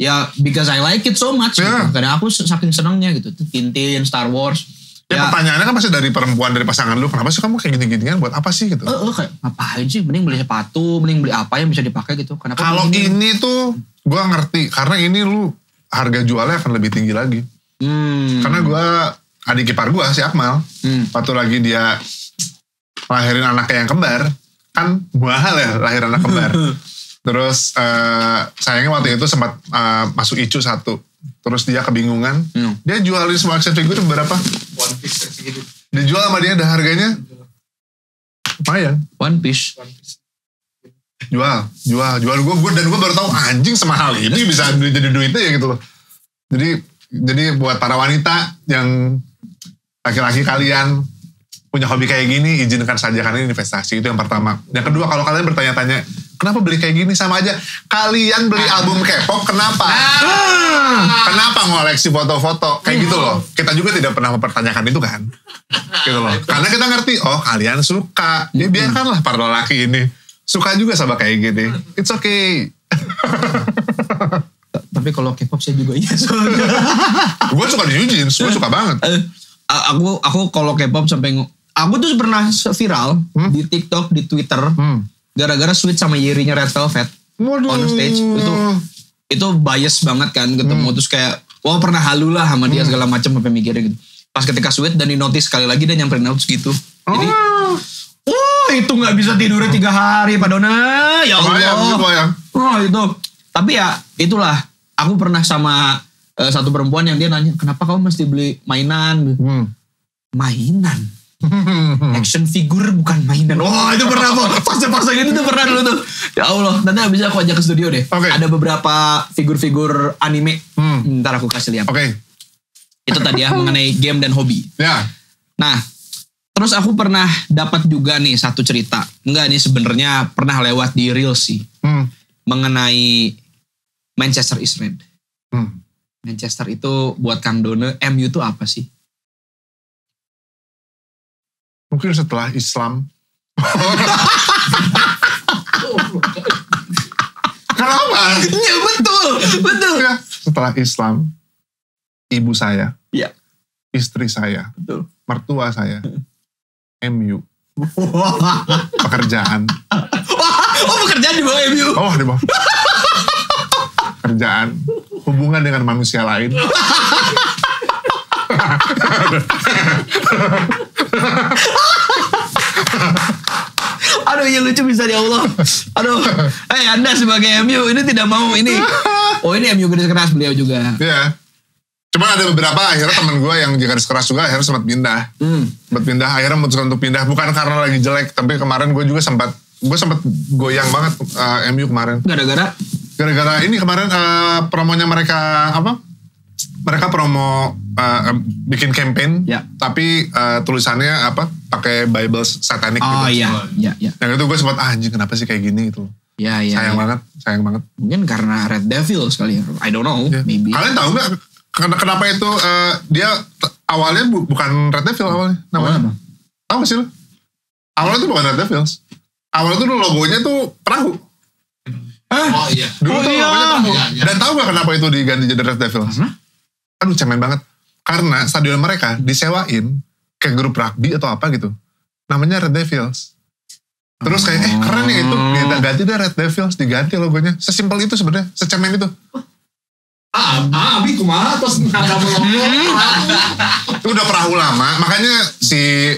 Ya because I like it so much gitu. Karena aku saking senangnya gitu. Tintin, Star Wars. Ya pertanyaannya kan pasti dari perempuan, dari pasangan lu. Kenapa sih kamu kayak gini-ginian? Buat apa sih gitu? Kayak ngapain sih? Mending beli sepatu, mending beli apa yang bisa dipakai gitu. Kenapa? Kalau ini tuh gue ngerti. Karena ini lu harga jualnya akan lebih tinggi lagi. Karena gue, adik ipar gue si Akmal. Waktu lagi dia lahirin anaknya yang kembar. Kan mahal ya lahir anak kembar. Terus sayangnya waktu itu sempat masuk icu 1. Terus dia kebingungan. Dia jualin semua action figure berapa? One Piece segitu. Dijual sama dia ada harganya. Lumayan. One Piece. Jual gue dan gue baru tahu anjing semahal ini bisa jadi duitnya ya gitu loh. Jadi buat para wanita yang laki-laki kalian punya hobi kayak gini, izinkan saja karena ini investasi, itu yang pertama. Yang kedua, kalau kalian bertanya-tanya kenapa beli kayak gini, sama aja kalian beli album K-pop, kenapa? Kenapa ngoleksi foto-foto kayak gitu loh. Kita juga tidak pernah mempertanyakan itu kan, gitu loh. Karena kita ngerti, oh kalian suka, ya biarkanlah para lelaki ini suka juga sama kayak gini. It's okay. Tapi kalau K-pop saya juga iya soalnya. Gue suka di New Jeans, gue suka banget. Aku kalau K-pop sampai aku tuh pernah viral di TikTok, di Twitter, gara-gara sweet sama Yeri-nya Red Velvet on stage. Itu bias banget kan ketemu terus kayak wah pernah halu lah sama dia segala macam sampai mikirnya gitu. Pas ketika sweet dan di notice sekali lagi dia nyamperin out gitu. Jadi itu nggak bisa tidurnya 3 hari Pak Dona. Ya Allah. Itu. Tapi ya itulah aku pernah sama satu perempuan yang dia nanya kenapa kamu mesti beli mainan? Mainan. Action figure bukan mainan. Wah itu pernah fase-fase gitu tuh pernah dulu tuh. Ya Allah, nanti abis aku ajak ke studio deh. Ada beberapa figur-figur anime. Ntar aku kasih lihat. Itu tadi ya mengenai game dan hobi. Nah, terus aku pernah dapat juga nih satu cerita. Enggak nih sebenarnya pernah lewat di Reels sih. Mengenai Manchester is Red. Manchester itu buat Kang Done, MU itu apa sih? Mungkin setelah Islam. Kenapa? Ya betul. Ya, setelah Islam, ibu saya, istri saya, mertua saya, MU, pekerjaan. Pekerjaan di bawah MU? Oh di bawah. Pekerjaan, hubungan dengan manusia lain. Aduh ya lucu bisa ya Allah. Aduh. Anda sebagai MU ini tidak mau ini. Oh ini MU garis keras beliau juga. Iya. Cuma ada beberapa akhirnya teman gue yang garis keras juga akhirnya sempat pindah. Sempat pindah akhirnya memutuskan untuk pindah. Bukan karena lagi jelek. Tapi kemarin gue juga sempat goyang banget MU kemarin. Gara-gara ini kemarin promonya mereka apa? Mereka promo bikin campaign, tapi tulisannya apa? Pakai Bible satanik gitu. Oh iya. Yang itu gue sempat anjing kenapa sih kayak gini gitu. Sayang banget. Mungkin karena Red Devil sekali. I don't know, maybe. Kalian tahu nggak kenapa itu dia awalnya bukan Red Devil awalnya namanya? Tahu gak sih lo? Awalnya itu bukan Red Devils. Awalnya itu logonya tuh perahu. Oh iya. Dulu tuh logonya perahu. Dan tahu gak kenapa itu diganti jadi Red Devils? Aduh cemen banget. Karena stadion mereka disewain ke grup rugby atau apa gitu. Namanya Red Devils. Terus kayak keren ya itu. Kita ganti deh Red Devils. Diganti logonya. Sesimpel itu sebenarnya. Secemen itu. Abi kumaha terus ada Itu udah perahu lama. Makanya si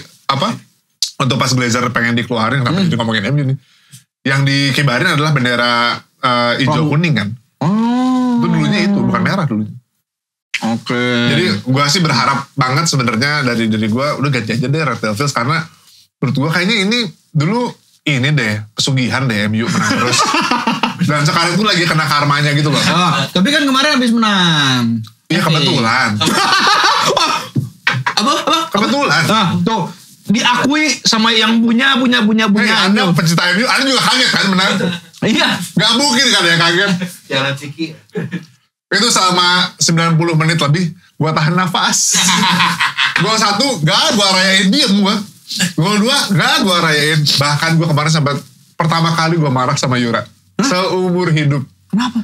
untuk pas Glazer pengen dikeluarin. Kenapa jadi ngomongin MU nih. Yang dikibarin adalah bendera hijau kuning kan. Itu dulunya itu. Bukan merah dulunya. Jadi gue sih berharap banget sebenarnya dari gue udah ganti aja deh Red Devils karena menurut gue kayaknya ini dulu ini deh pesugihan deh MU menang terus dan sekarang tuh lagi kena karmanya gitu loh. Tapi kan kemarin habis menang. Iya kebetulan. Apa? Kebetulan. Tuh diakui sama yang punya. Anda pencinta MU, Anda juga kaget kan menang? Iya. Gak mungkin kan ya kaget. Jalan Ciki. Itu selama 90 menit lebih gue tahan nafas. Gol 1 gak gue rayain, diem gue. Gol 2 gak gue rayain. Bahkan gue kemarin sampai pertama kali gue marah sama Yura seumur hidup. Kenapa?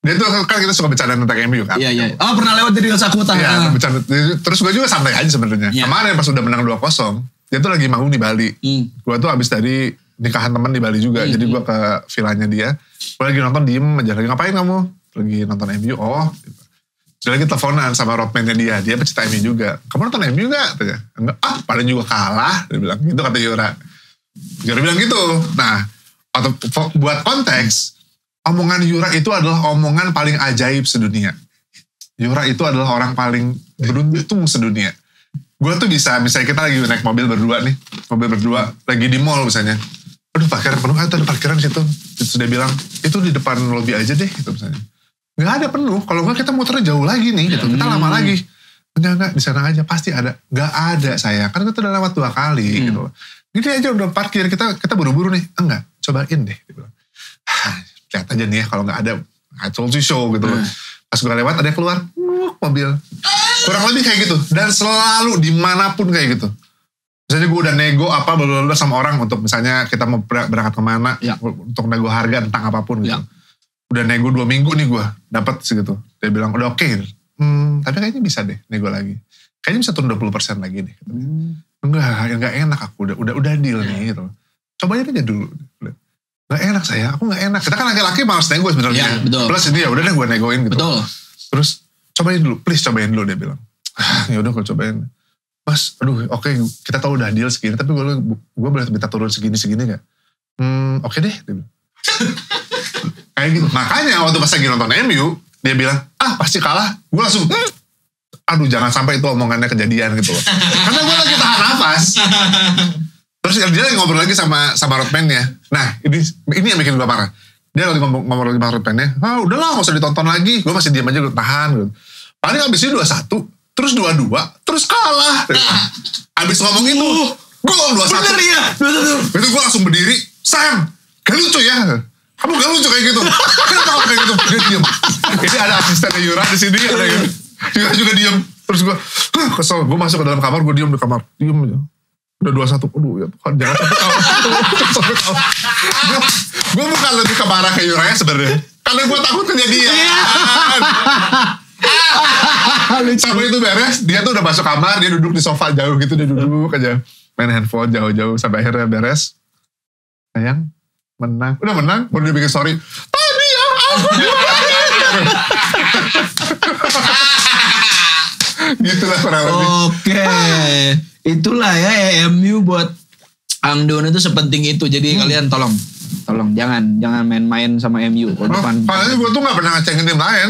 Dia tuh kan kita suka bercanda tentang MU kan. Iya. Oh pernah lewat di Reels aku tahu. Iya, bercanda. Terus gue juga santai aja sebenarnya. Kemarin pas udah menang 2-0, dia tuh lagi manggung di Bali. Gue tuh abis dari nikahan teman di Bali juga. Jadi gue ke villanya dia. Gue lagi nonton diem aja. Lagi ngapain kamu? Lagi nonton MU. Oh. Dia lagi teleponan sama roadman-nya dia. Dia pecinta MU juga. Kamu nonton MU gak? Tanya. Enggak. Paling juga kalah. Dia bilang gitu kata Yura. Yura bilang gitu. Nah. Atau buat konteks. Omongan Yura itu adalah omongan paling ajaib sedunia. Yura itu adalah orang paling beruntung sedunia. Gue tuh bisa, misalnya kita lagi naik mobil berdua nih. Mobil berdua. Lagi di mall misalnya. Aduh parkiran penuh. Ada parkiran situ. Terus dia bilang. Itu di depan lobby aja deh. Gitu misalnya. Gak ada penuh. Kalau enggak kita muternya jauh lagi nih. Gitu. Kita lama lagi. Enggak. Di sana aja. Pasti ada. Gak ada saya. Kan kita udah lewat 2 kali. Gitu. Gini aja udah parkir. Kita buru-buru nih. Enggak. Cobain deh. Dia bilang. Lihat aja nih ya. Kalau gak ada. I told you so. Gitu. Pas gue lewat ada yang keluar. Mobil. Kurang lebih kayak gitu. Dan selalu dimanapun kayak gitu. Misalnya gue udah nego apa blablabla sama orang. Untuk misalnya kita mau berangkat kemana. Untuk nego harga tentang apapun gitu. Udah nego 2 minggu nih gue dapat segitu. Dia bilang udah oke. Tapi kayaknya bisa deh nego lagi. Kayaknya bisa turun 20% lagi deh. Enggak enak aku udah deal nih gitu. Cobain aja dulu. Gak enak saya, aku gak enak. Kita kan laki-laki malas nego sebenarnya. Plus ini ya udah deh gue negoin gitu. Betul. Terus cobain dulu, please cobain dulu dia bilang. Ya udah gue cobain. Mas, aduh oke, kita tahu udah deal segini, tapi gue boleh minta turun segini gak? Oke deh dia bilang. Kayak gitu. Makanya waktu pas lagi nonton MU, dia bilang, pasti kalah. Gue langsung, aduh jangan sampai itu omongannya kejadian gitu loh. Karena gue lagi tahan nafas. Terus dia lagi ngobrol lagi sama roadman-nya. Nah ini yang bikin gue parah. Dia lagi ngobrol lagi sama roadman-nya. Udahlah gak usah ditonton lagi. Gue masih diam aja, gue tahan gitu. Paling abis itu 2-1. Terus 2-2. Terus kalah. Abis ngomong itu. Gol 2-1. Bener ya. Itu gue langsung berdiri. Sam, gak lucu ya. Kamu gak lucu kayak gitu. Kenapa kamu kayak gitu? Dia diem. Ini ada asistennya Yura di sini. Ada gitu. Yura juga diem. Terus gue kesel. Gue masuk ke dalam kamar. Gue diem di kamar. Diem aja. Udah 2-1. Aduh ya Tuhan. Jangan sampai kalah. Gue bukan lebih ke marah ke Yura ya sebenarnya. Karena gue takut kejadian. Sampai itu beres. Dia tuh udah masuk kamar. Dia duduk di sofa jauh gitu. Dia duduk aja. Main handphone jauh-jauh. Sampai akhirnya beres. Sayang. Menang. Udah menang. Baru dia bikin story. Tadi ya aku gitu lah kurang lebih. Oke. Itulah ya MU buat Angdon itu sepenting itu. Jadi kalian tolong jangan main-main sama MU. Padahal gue tuh gak pernah ngecengin tim lain.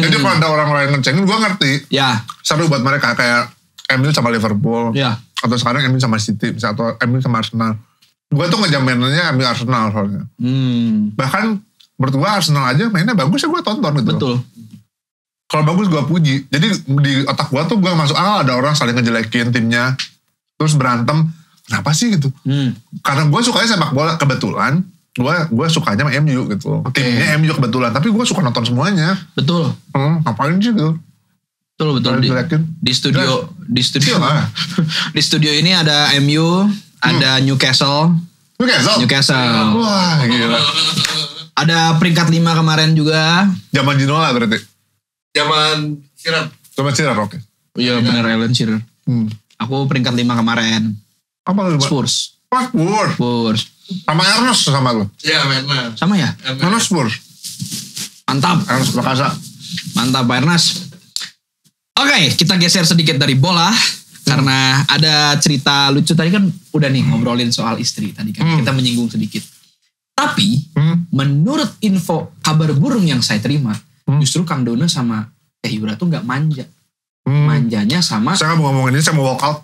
Jadi kalau ada orang lain ngecengin gue ngerti. Ya. Seru buat mereka kayak MU sama Liverpool. Ya. Atau sekarang MU sama City. Atau MU sama Arsenal. Gue tuh ngejamainnya MU Arsenal soalnya. Bahkan menurut gue Arsenal aja mainnya bagus ya gue tonton gitu. Betul. Kalau bagus gue puji. Jadi di otak gue tuh gue masuk ada orang saling ngejelekin timnya. Terus berantem. Kenapa sih gitu? Karena gue sukanya sepak bola. Kebetulan gue sukanya sama MU gitu. Timnya MU kebetulan. Tapi gue suka nonton semuanya. Betul. Ngapain sih gitu? Betul. Di studio di studio ini ada MU, ada Newcastle. Wah gila. Ada peringkat 5 kemarin juga. Zaman Ginola berarti. Zaman Shearer, oke. Iya benar Alan Shearer. Aku peringkat 5 kemarin. Apa lu? Spurs. Spurs. Sama Ernest sama lu? Iya benar. Sama ya? Ernest Spurs. Mantap. Ernest Prakasa. Mantap Pak Ernest. Oke, kita geser sedikit dari bola. Karena ada cerita lucu tadi kan udah nih ngobrolin soal istri tadi kan. Kita menyinggung sedikit. Tapi menurut info kabar burung yang saya terima. Justru Kang Dono sama Yura tuh gak manja. Manjanya sama... Saya gak mau ngomongin ini, saya mau walk out.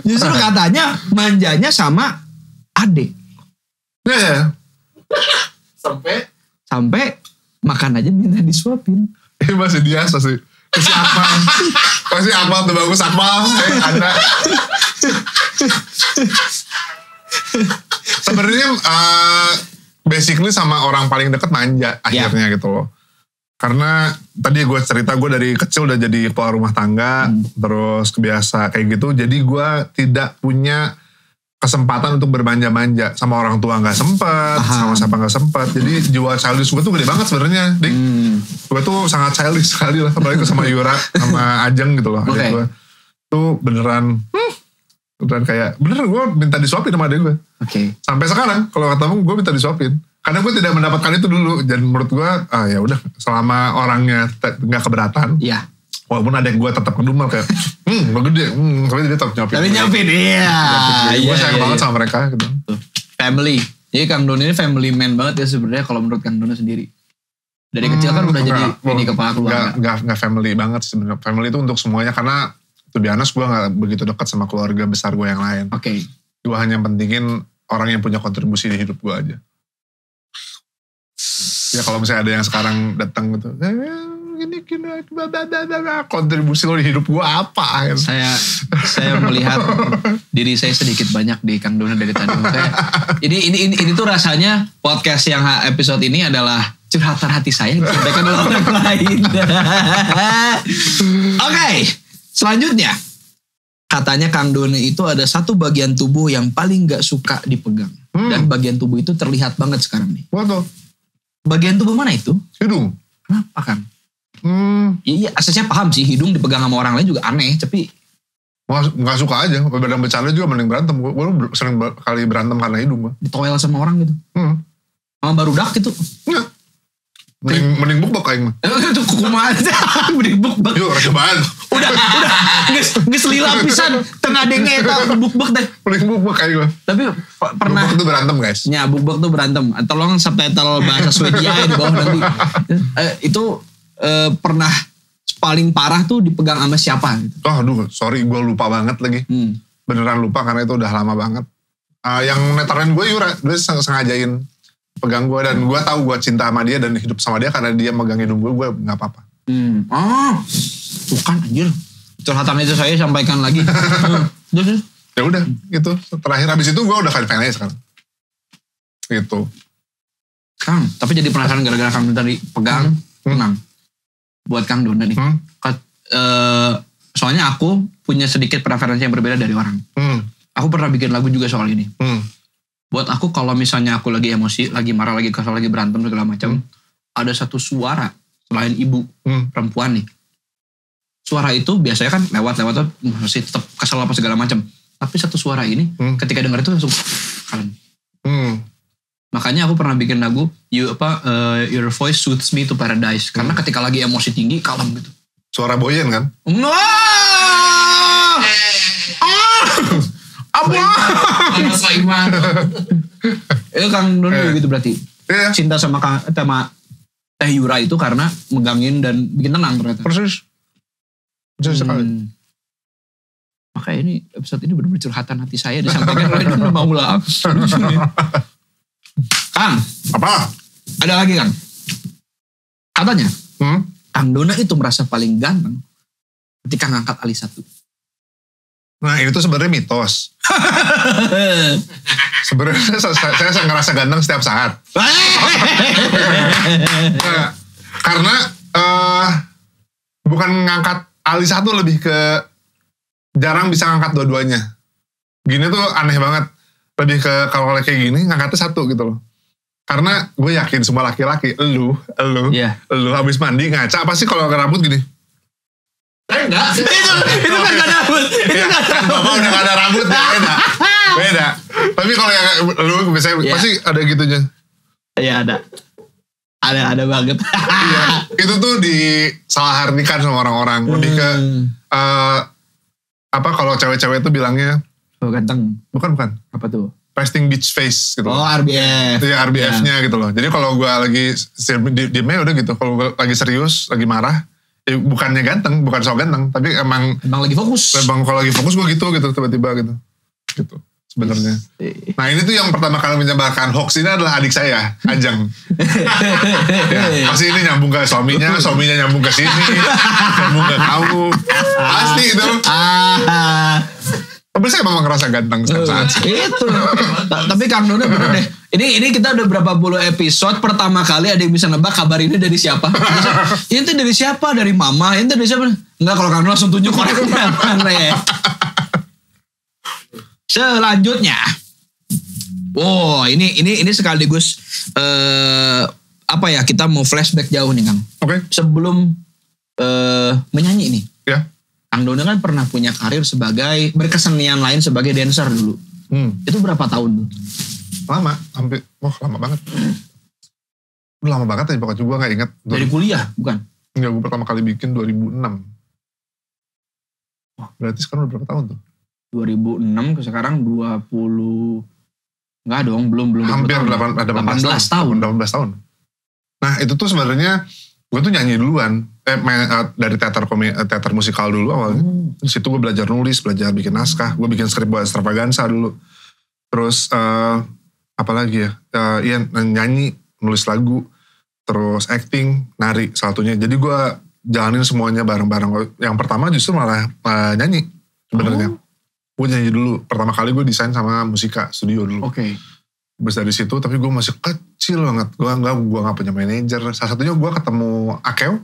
Justru katanya manjanya sama adik. Ya. Sampai makan aja minta disuapin. Ini masih biasa sih. Masih Akmal tuh bagus Akmal. Ada. Sebenarnya basically sama orang paling deket manja akhirnya gitu loh. Karena tadi gue cerita gue dari kecil udah jadi kepala rumah tangga, terus kebiasa kayak gitu. Jadi gue tidak punya kesempatan untuk bermanja-manja sama orang tua nggak sempet, sama siapa nggak sempet. Jadi jiwa childish gue tuh gede banget sebenarnya, Dik. Gue tuh sangat childish sekali lah, apalagi sama Yura, sama Ajeng gitu loh. Adik gue tuh beneran kayak beneran gue minta disuapin sama adik gue. Sampai sekarang kalau ketemu gue minta disuapin. Karena gue tidak mendapatkan itu dulu, dan menurut gue, ya udah selama orangnya nggak keberatan. Iya. Walaupun adek gue tetap ngedumel kayak, gue gede, tapi dia tetap nyopin. Tapi nyopin, iya. Gue sayang banget sama mereka gitu. Family. Jadi Kang Dono ini family man banget ya sebenarnya kalau menurut Kang Dono sendiri. Dari kecil kan udah jadi ini kepala keluarga. Enggak family banget sebenarnya. Family itu untuk semuanya karena to be honest gue gak begitu dekat sama keluarga besar gue yang lain. Gue hanya pentingin orang yang punya kontribusi di hidup gue aja. Ya kalau misalnya ada yang sekarang datang gitu, gini kontribusi lo di hidup gue apa? Saya melihat diri saya sedikit banyak di Kang Dono dari tadi. Ini tuh rasanya podcast yang episode ini adalah curhatan hati saya yang disampaikan oleh orang lain. Oke, selanjutnya katanya Kang Dono itu ada satu bagian tubuh yang paling gak suka dipegang. Dan bagian tubuh itu terlihat banget sekarang nih. Waduh. Bagian tubuh mana itu? Hidung. Kenapa Kang? Iya, asasnya paham sih hidung dipegang sama orang lain juga aneh, tapi nggak suka aja. Berbeda bercanda juga mending berantem. Gue sering kali berantem karena hidung gue. Ditoel sama orang gitu. Sama barudak gitu. Enggak. Mending bukbek aing mah. Itu kumaha aja. Mending bukbek. Yuk, cobaan. Udah. Geus lila pisan tengah denge eta bukbek teh. Mending bukbek aing mah. Tapi pernah bukbek tuh berantem, guys. Ya, bukbek tuh berantem. Tolong subtitle bahasa Swedia di bawah nanti. Itu pernah paling parah tuh dipegang sama siapa gitu? Aduh, sorry gue lupa banget lagi. Beneran lupa karena itu udah lama banget. Yang neterin gue Yura, dia sengajain pegang gue dan gue tahu gue cinta sama dia dan hidup sama dia karena dia megang hidung gue nggak apa-apa. Tuh kan anjir. Curhatan itu saya sampaikan lagi. Ya udah, gitu. Terakhir habis itu gue udah fine aja sekarang. Gitu. Kang, tapi jadi penasaran gara-gara Kang tadi pegang, tenang. Buat Kang Dono nih. Soalnya aku punya sedikit preferensi yang berbeda dari orang. Aku pernah bikin lagu juga soal ini. Buat aku kalau misalnya aku lagi emosi, lagi marah, lagi kesal, lagi berantem segala macam, ada satu suara selain ibu, perempuan nih. Suara itu biasanya kan lewat-lewat masih tetap kesal apa segala macam. Tapi satu suara ini ketika dengar itu langsung kalem. Makanya aku pernah bikin lagu Your Voice Soothes Me to Paradise. Karena ketika lagi emosi tinggi kalem gitu. Suara Boyen kan? Apa? Itu Kang Dono gitu berarti. Cinta sama Teh Yura itu karena megangin dan bikin tenang ternyata. Persis sekali. Makanya ini episode ini benar-benar curhatan hati saya disampaikan oleh Dono Maula. Kang. Apa? Ada lagi Kang. Katanya Kang Dono itu merasa paling ganteng ketika ngangkat alis satu. Nah ini tuh sebenarnya mitos. Sebenarnya saya ngerasa ganteng setiap saat. Nah, karena bukan ngangkat alis satu, lebih ke jarang bisa ngangkat dua-duanya. Gini tuh aneh banget. Lebih ke kalau kayak gini ngangkatnya satu gitu loh. Karena gue yakin semua laki-laki, lu habis mandi ngaca apa sih kalau rambut gini? Enggak. Itu kan gak ada rambut. Itu gak ada rambut. Bapak udah gak ada rambut ya, beda. Tapi kalau yang lu biasanya pasti ada gitunya. Iya ada. Ada banget. Iya, itu tuh disalahartikan sama orang-orang. Lebih ke kalau cewek-cewek itu bilangnya ganteng. Bukan. Apa tuh? Resting bitch face gitu. Oh, RBF. Itu ya RBF-nya gitu loh. Jadi kalau gue lagi diemnya udah gitu. Kalau gue lagi serius, lagi marah, ya bukannya ganteng, bukan soal ganteng, tapi emang lagi fokus. Emang kalau lagi fokus gue gitu tiba-tiba gitu. Gitu sebenarnya. Nah ini tuh yang pertama kali menyebarkan hoax ini adalah adik saya, Ajeng. Ya, pasti ini nyambung ke suaminya nyambung ke sini, nyambung ke kamu. Pasti itu. Tapi saya memang ngerasa ganteng saat itu. Tapi Kang Dono bener deh. Ini kita udah berapa puluh episode. Pertama kali ada yang bisa nebak kabar ini dari siapa. Ini tuh dari siapa? Dari mama. Ini tuh dari siapa? Enggak, kalau Kang Dono langsung tunjuk koreknya mana ya. Selanjutnya. Wow, ini sekaligus apa ya, kita mau flashback jauh nih Kang. Oke. Sebelum menyanyi nih. Ya. Kang Dona kan pernah punya karir sebagai berkesenian lain sebagai dancer dulu. Itu berapa tahun tuh? Lama, lama banget. Lama banget ya, pokoknya gue gak ingat. Dari kuliah, bukan? Enggak, gue pertama kali bikin 2006. Wah, berarti sekarang udah berapa tahun tuh? 2006 ke sekarang 20... Enggak dong, belum hampir 18 tahun. 18 tahun. Nah, itu tuh sebenarnya gue tuh nyanyi duluan. Dari teater musikal dulu awalnya. Di situ gue belajar nulis, belajar bikin naskah. Gue bikin skrip buat Extravaganza dulu. Terus apalagi ya? Iya, nyanyi, nulis lagu, terus acting, nari satunya. Jadi gue jalanin semuanya bareng-bareng. Yang pertama justru malah nyanyi sebenarnya. Gue nyanyi dulu. Pertama kali gue desain sama Musika Studio dulu. Oke. Terus dari situ, tapi gue masih kecil banget. Gue gak punya manajer. Salah satunya gue ketemu Akeo.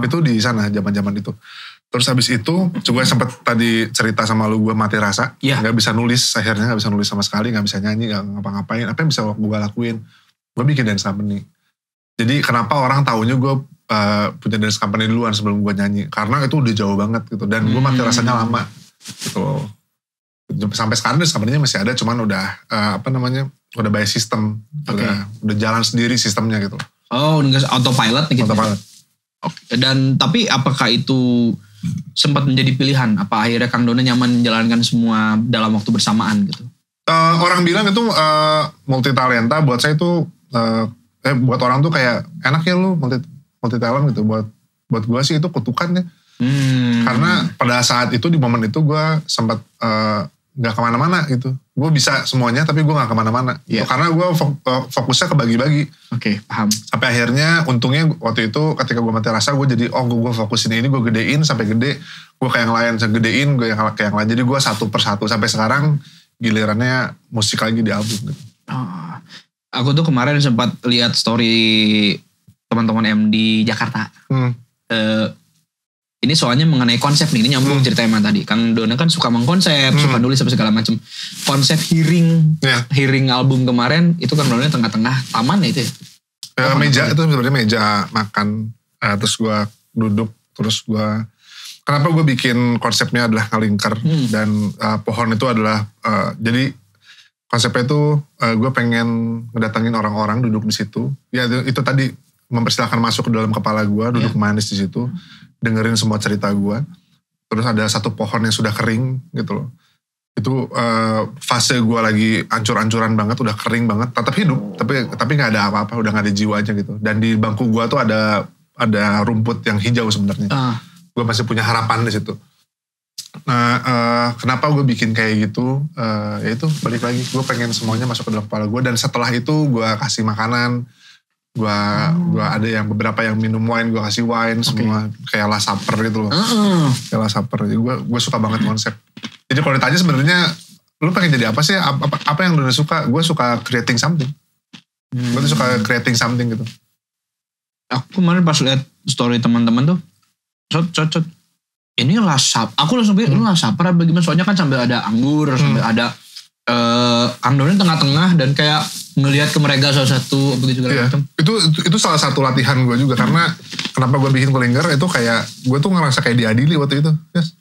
Itu di sana zaman-zaman itu. Terus habis itu, gue sempet tadi cerita sama lu, gue mati rasa. Yeah. Gak bisa nulis, akhirnya gak bisa nulis sama sekali. Gak bisa nyanyi, gak ngapa-ngapain. Apa yang bisa gue lakuin? Gue bikin dance company. Jadi kenapa orang taunya gue punya dance company duluan sebelum gue nyanyi. Karena itu udah jauh banget gitu. Dan gue mati rasanya lama. Gitu. Sampai sekarang dance company-nya masih ada. Cuman udah udah by system. Okay. Udah jalan sendiri sistemnya gitu. Oh, autopilot gitu. Autopilot. Oke. Dan tapi apakah itu sempat menjadi pilihan? Apa akhirnya Kang Dona nyaman menjalankan semua dalam waktu bersamaan gitu? Orang bilang itu multi talenta. Buat saya itu buat orang tuh kayak enak ya lu multi talent gitu. Buat gue sih itu kutukan ya. Karena pada saat itu, di momen itu gue sempat gak kemana-mana gitu. Gue bisa semuanya tapi gue gak kemana-mana. Yeah. Karena gue fokusnya kebagi-bagi. Oke, paham. Sampai akhirnya untungnya waktu itu ketika gue mati rasa, gue jadi gue fokusin ini, gue gedein sampai gede. Gue kayak yang lain, saya gedein, gue kayak yang lain. Jadi gue satu persatu. Sampai sekarang gilirannya musik lagi di album gitu. Oh, aku tuh kemarin sempat lihat story teman-teman M di Jakarta. Ini soalnya mengenai konsep nih, ini nyambung cerita emang tadi. Kang Dona kan suka mengkonsep, suka nulis apa segala macam. Konsep hearing album kemarin itu Kang Dona tengah-tengah taman ya itu ya? Meja itu sebenarnya meja makan. Terus gue duduk, terus gue... Kenapa gue bikin konsepnya adalah ngelingkar. Dan pohon itu adalah... jadi konsepnya itu gue pengen ngedatengin orang-orang duduk di situ. Ya itu tadi mempersilahkan masuk ke dalam kepala gue, duduk manis di situ. Dengerin semua cerita gue. Terus ada satu pohon yang sudah kering gitu loh. Itu fase gue lagi ancur-ancuran banget, udah kering banget, tetap hidup, tapi gak ada apa-apa, udah gak ada jiwanya gitu. Dan di bangku gue tuh ada rumput yang hijau sebenarnya. Gue masih punya harapan di situ. Nah, kenapa gue bikin kayak gitu? Ya itu balik lagi, gue pengen semuanya masuk ke dalam kepala gue. Dan setelah itu gue kasih makanan. Gue ada yang beberapa yang minum wine, gue kasih wine semua kayak last supper gitu loh. Kayak last supper. Jadi gue suka banget konsep. Jadi kalau ditanya sebenarnya lu pengen jadi apa sih? Apa yang lu suka? Gue suka creating something. Gue tuh suka creating something gitu. Aku kemarin pas lihat story teman-teman tuh, ini last supper. Aku langsung pikir ini last supper apa gimana? Soalnya kan sambil ada anggur, sambil ada Kang Dona tengah-tengah dan kayak ngelihat ke mereka satu-satu begitu segala macam. Itu salah satu latihan gue juga karena kenapa gue bikin Kulingger itu kayak gue tuh ngerasa kayak diadili waktu itu. Yes.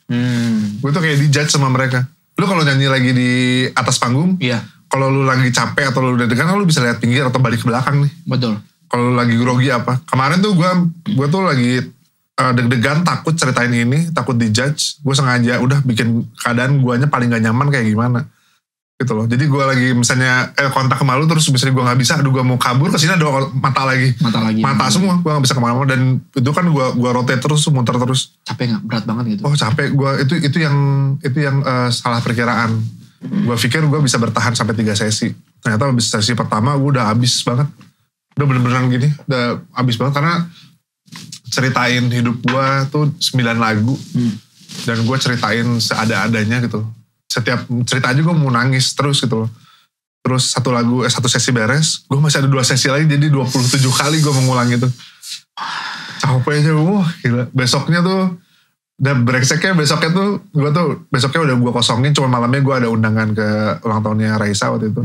Gue tuh kayak dijudge sama mereka. Lu kalau nyanyi lagi di atas panggung, kalau lu lagi capek atau lu udah degan, lu bisa lihat pinggir atau balik ke belakang nih. Betul. Kalau lu lagi grogi apa? Kemarin tuh gue tuh lagi deg-degan, takut ceritain ini, takut dijudge. Gue sengaja udah bikin keadaan guanya paling gak nyaman kayak gimana. Gitu loh. Jadi gue lagi misalnya kontak ke malu terus misalnya gue gak bisa, aduh gue mau kabur kesini ada mata lagi semua, gue gak bisa kemana-mana. Dan itu kan gue rotate terus, muter terus. Capek gak? Berat banget gitu? Oh capek, gue itu yang salah perkiraan. Gue pikir gue bisa bertahan sampai 3 sesi. Ternyata habis sesi pertama gue udah habis banget, udah bener-bener gini, udah habis banget karena ceritain hidup gue tuh 9 lagu dan gue ceritain seada-adanya gitu. Setiap cerita aja gue mau nangis terus gitu loh. Terus satu sesi beres, gue masih ada 2 sesi lagi, jadi 27 kali gue mengulang itu. Capeknya, wah gila. Besoknya tuh Dan brengseknya besoknya tuh besoknya udah gue kosongin, cuma malamnya gue ada undangan ke ulang tahunnya Raisa waktu itu.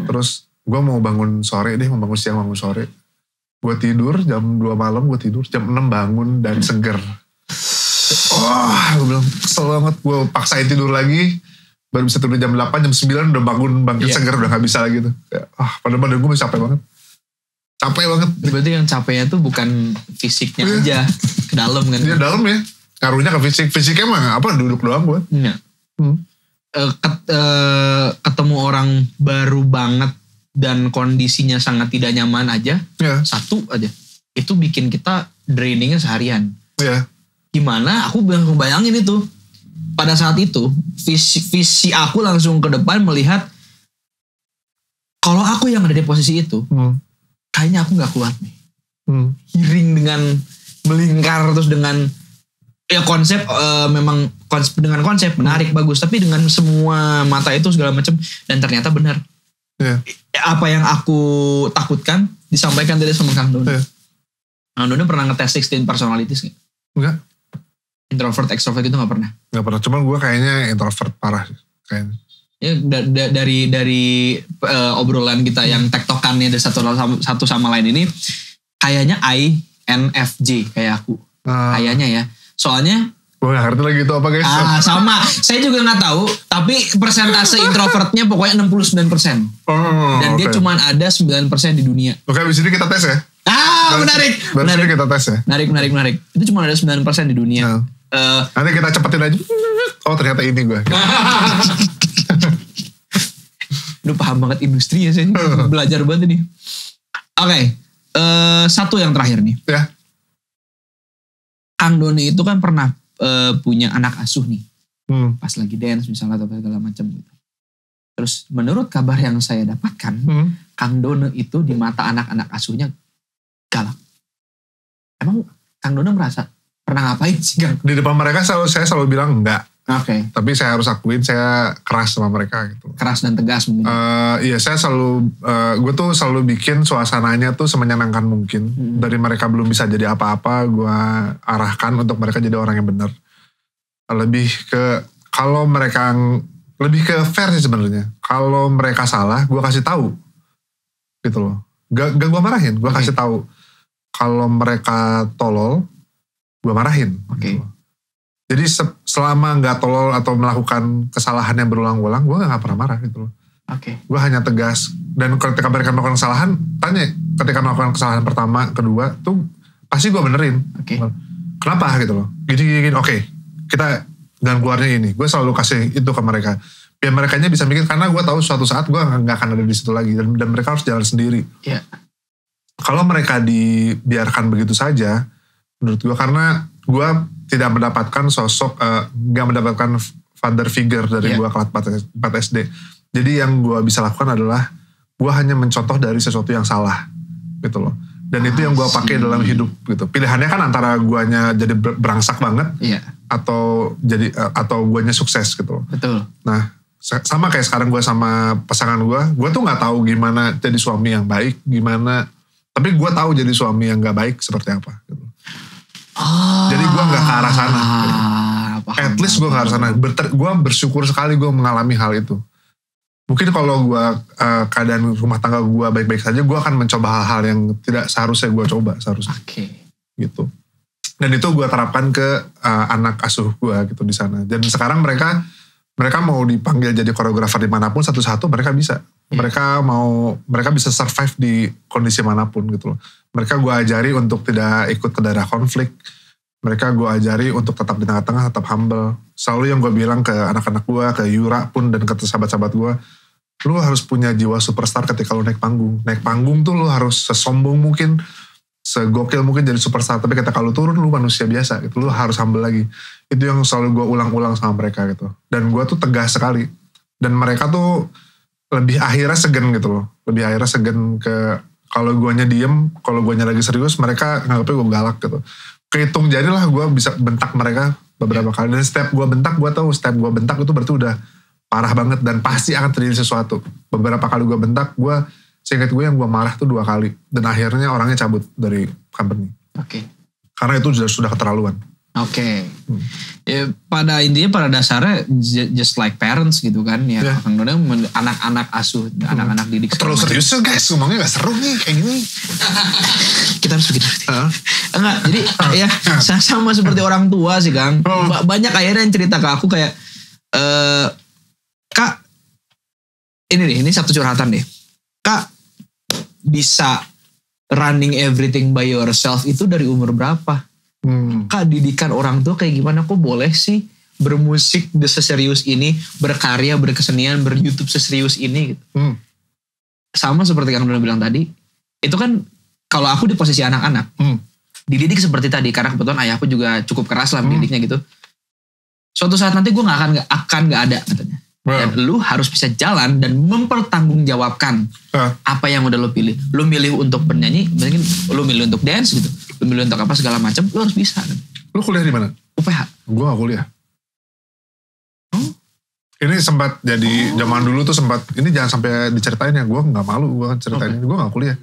Terus gue mau bangun sore deh, mau bangun siang bangun sore. Gue tidur jam 2 malam, gue tidur jam 6 bangun dan seger. Gue bilang kesel banget, gue paksain tidur lagi. Baru bisa tidur jam 8, jam 9 udah bangun bangkit seger, udah gak bisa lagi tuh. Padahal badan gue masih capek banget. Capek banget. Berarti yang capeknya tuh bukan fisiknya aja, ke dalam kan? Iya dalam ya. Ngaruhnya ke fisik. Fisiknya mah apa, duduk doang gue. Iya. Ketemu orang baru banget dan kondisinya sangat tidak nyaman aja, satu aja, itu bikin kita drainingnya seharian. Iya. Gimana? Aku bayangin itu. Pada saat itu, visi aku langsung ke depan melihat, kalau aku yang ada di posisi itu, kayaknya aku gak kuat nih. Hiring dengan melingkar terus dengan ya konsep memang dengan konsep menarik bagus, tapi dengan semua mata itu segala macam, dan ternyata benar. Apa yang aku takutkan disampaikan tadi sama Kang Dono. Kang Dono pernah ngetes 16 personalities gak? Enggak. Introvert, extrovert itu gak pernah? Gak pernah, cuman gue kayaknya introvert parah kayaknya. Ya, dari obrolan kita yang tektokannya dari satu sama lain ini, kayaknya INFJ kayak aku. Kayaknya ya. Soalnya gue gak ngerti lagi itu apa guys. Sama, saya juga gak tahu, tapi persentase introvertnya pokoknya 69%. Dan dia cuma ada 9% di dunia. Oke, abis ini kita tes ya. Menarik. Baru kita tes ya. Menarik. Itu cuma ada 9% di dunia. Nanti kita cepetin aja. Oh ternyata ini gue. Lu paham banget industri ya, saya belajar banget ini. Oke, satu yang terakhir nih. Ya. Kang Doni itu kan pernah punya anak asuh nih. Pas lagi dance misalnya atau segala macam gitu. Terus menurut kabar yang saya dapatkan, Kang Dono itu di mata anak-anak asuhnya galak. Emang Kang Dono merasa pernah ngapain sih Kang? Di depan mereka saya selalu bilang enggak. Oke. Tapi saya harus akuin saya keras sama mereka gitu. Keras dan tegas mungkin. Iya saya selalu, gue tuh selalu bikin suasananya tuh semenyenangkan mungkin. Dari mereka belum bisa jadi apa-apa, gue arahkan untuk mereka jadi orang yang benar. Lebih ke fair sih sebenarnya. Kalau mereka salah, gue kasih tahu, gitu loh. Gak gue marahin, gue kasih tahu. Kalau mereka tolol, gue marahin. Gitu loh. Jadi selama nggak tolol atau melakukan kesalahan yang berulang-ulang, gue nggak pernah marah gitu loh. Gue hanya tegas. Dan ketika mereka melakukan kesalahan, tanya. Ketika melakukan kesalahan pertama, kedua, tuh pasti gue benerin. Kenapa gitu loh? Gini. Oke, kita dan keluarnya ini. Gue selalu kasih itu ke mereka. Biar merekanya bisa mikir, karena gue tahu suatu saat gue nggak akan ada di situ lagi. Dan mereka harus jalan sendiri. Kalau mereka dibiarkan begitu saja, menurut gue, karena gue tidak mendapatkan sosok, gak mendapatkan father figure dari gue kelas 4 SD. Jadi yang gue bisa lakukan adalah, gue hanya mencontoh dari sesuatu yang salah, gitu loh. Dan itu yang gue pakai dalam hidup, gitu. Pilihannya kan antara guanya jadi berangsak banget, atau guanya sukses, gitu loh. Betul. Nah, sama kayak sekarang gue sama pasangan gue tuh gak tahu gimana jadi suami yang baik, gimana, tapi gue tahu jadi suami yang gak baik seperti apa, gitu. Jadi gue gak ke arah sana. At least gue gak ke arah sana. Gue bersyukur sekali gue mengalami hal itu. Mungkin kalau gue keadaan rumah tangga gue baik-baik saja, gue akan mencoba hal-hal yang tidak seharusnya gue coba. Gitu. Dan itu gue terapkan ke anak asuh gue gitu di sana. Dan sekarang mereka mau dipanggil jadi koreografer dimanapun, satu-satu mereka bisa. Mereka bisa survive di kondisi manapun gitu loh. Mereka gue ajari untuk tidak ikut ke daerah konflik. Mereka gue ajari untuk tetap di tengah-tengah, tetap humble. Selalu yang gue bilang ke anak-anak gue, ke Yura pun dan ke sahabat-sahabat gue, lu harus punya jiwa superstar ketika lu naik panggung. Naik panggung tuh lu harus sesombong mungkin, segokil mungkin jadi superstar. Tapi ketika lu turun, lu manusia biasa gitu. Lu harus humble lagi. Itu yang selalu gue ulang-ulang sama mereka gitu. Dan gue tuh tegas sekali. Dan mereka tuh lebih akhirnya segen gitu loh. Lebih akhirnya segen ke, kalau guanya diem, kalau guanya lagi serius, mereka nganggapnya gue galak gitu. Kehitung jari lah gue bisa bentak mereka beberapa kali. Dan setiap gue bentak, gue tahu setiap gue bentak itu berarti udah parah banget. Dan pasti akan terjadi sesuatu. Beberapa kali gue bentak, seingat gue yang gue marah tuh 2 kali. Dan akhirnya orangnya cabut dari company. Karena itu sudah keterlaluan. Oke. Ya, pada intinya pada dasarnya just like parents gitu kan ya. Kang Dona anak-anak asuh, anak-anak didik. Terlalu serius ya guys, ngomongnya gak seru nih kayak gini. Kita harus begitu. Enggak, jadi ya sama seperti orang tua sih Kang. Banyak akhirnya yang cerita ke aku kayak Kak, ini satu curhatan deh. Kak, bisa running everything by yourself itu dari umur berapa? Kak, didikan orang tua kayak gimana? Kok boleh sih bermusik seserius ini, berkarya, berkesenian, ber-YouTube seserius ini gitu. Sama seperti yang Dona bilang tadi, itu kan kalau aku di posisi anak-anak, dididik seperti tadi, karena kebetulan ayahku juga cukup keras lah mendidiknya gitu. Suatu saat nanti gue gak akan ada katanya. Dan lu harus bisa jalan dan mempertanggungjawabkan apa yang udah lu pilih. Lu milih untuk bernyanyi, mungkin lu milih untuk dance gitu. Lu milih untuk apa segala macam, lu harus bisa. Kan? Lu kuliah di mana? UPH. Gue gak kuliah. Ini sempat jadi zaman dulu tuh sempat, ini jangan sampai diceritain ya, gue gak malu gue ceritain. Gue gak kuliah.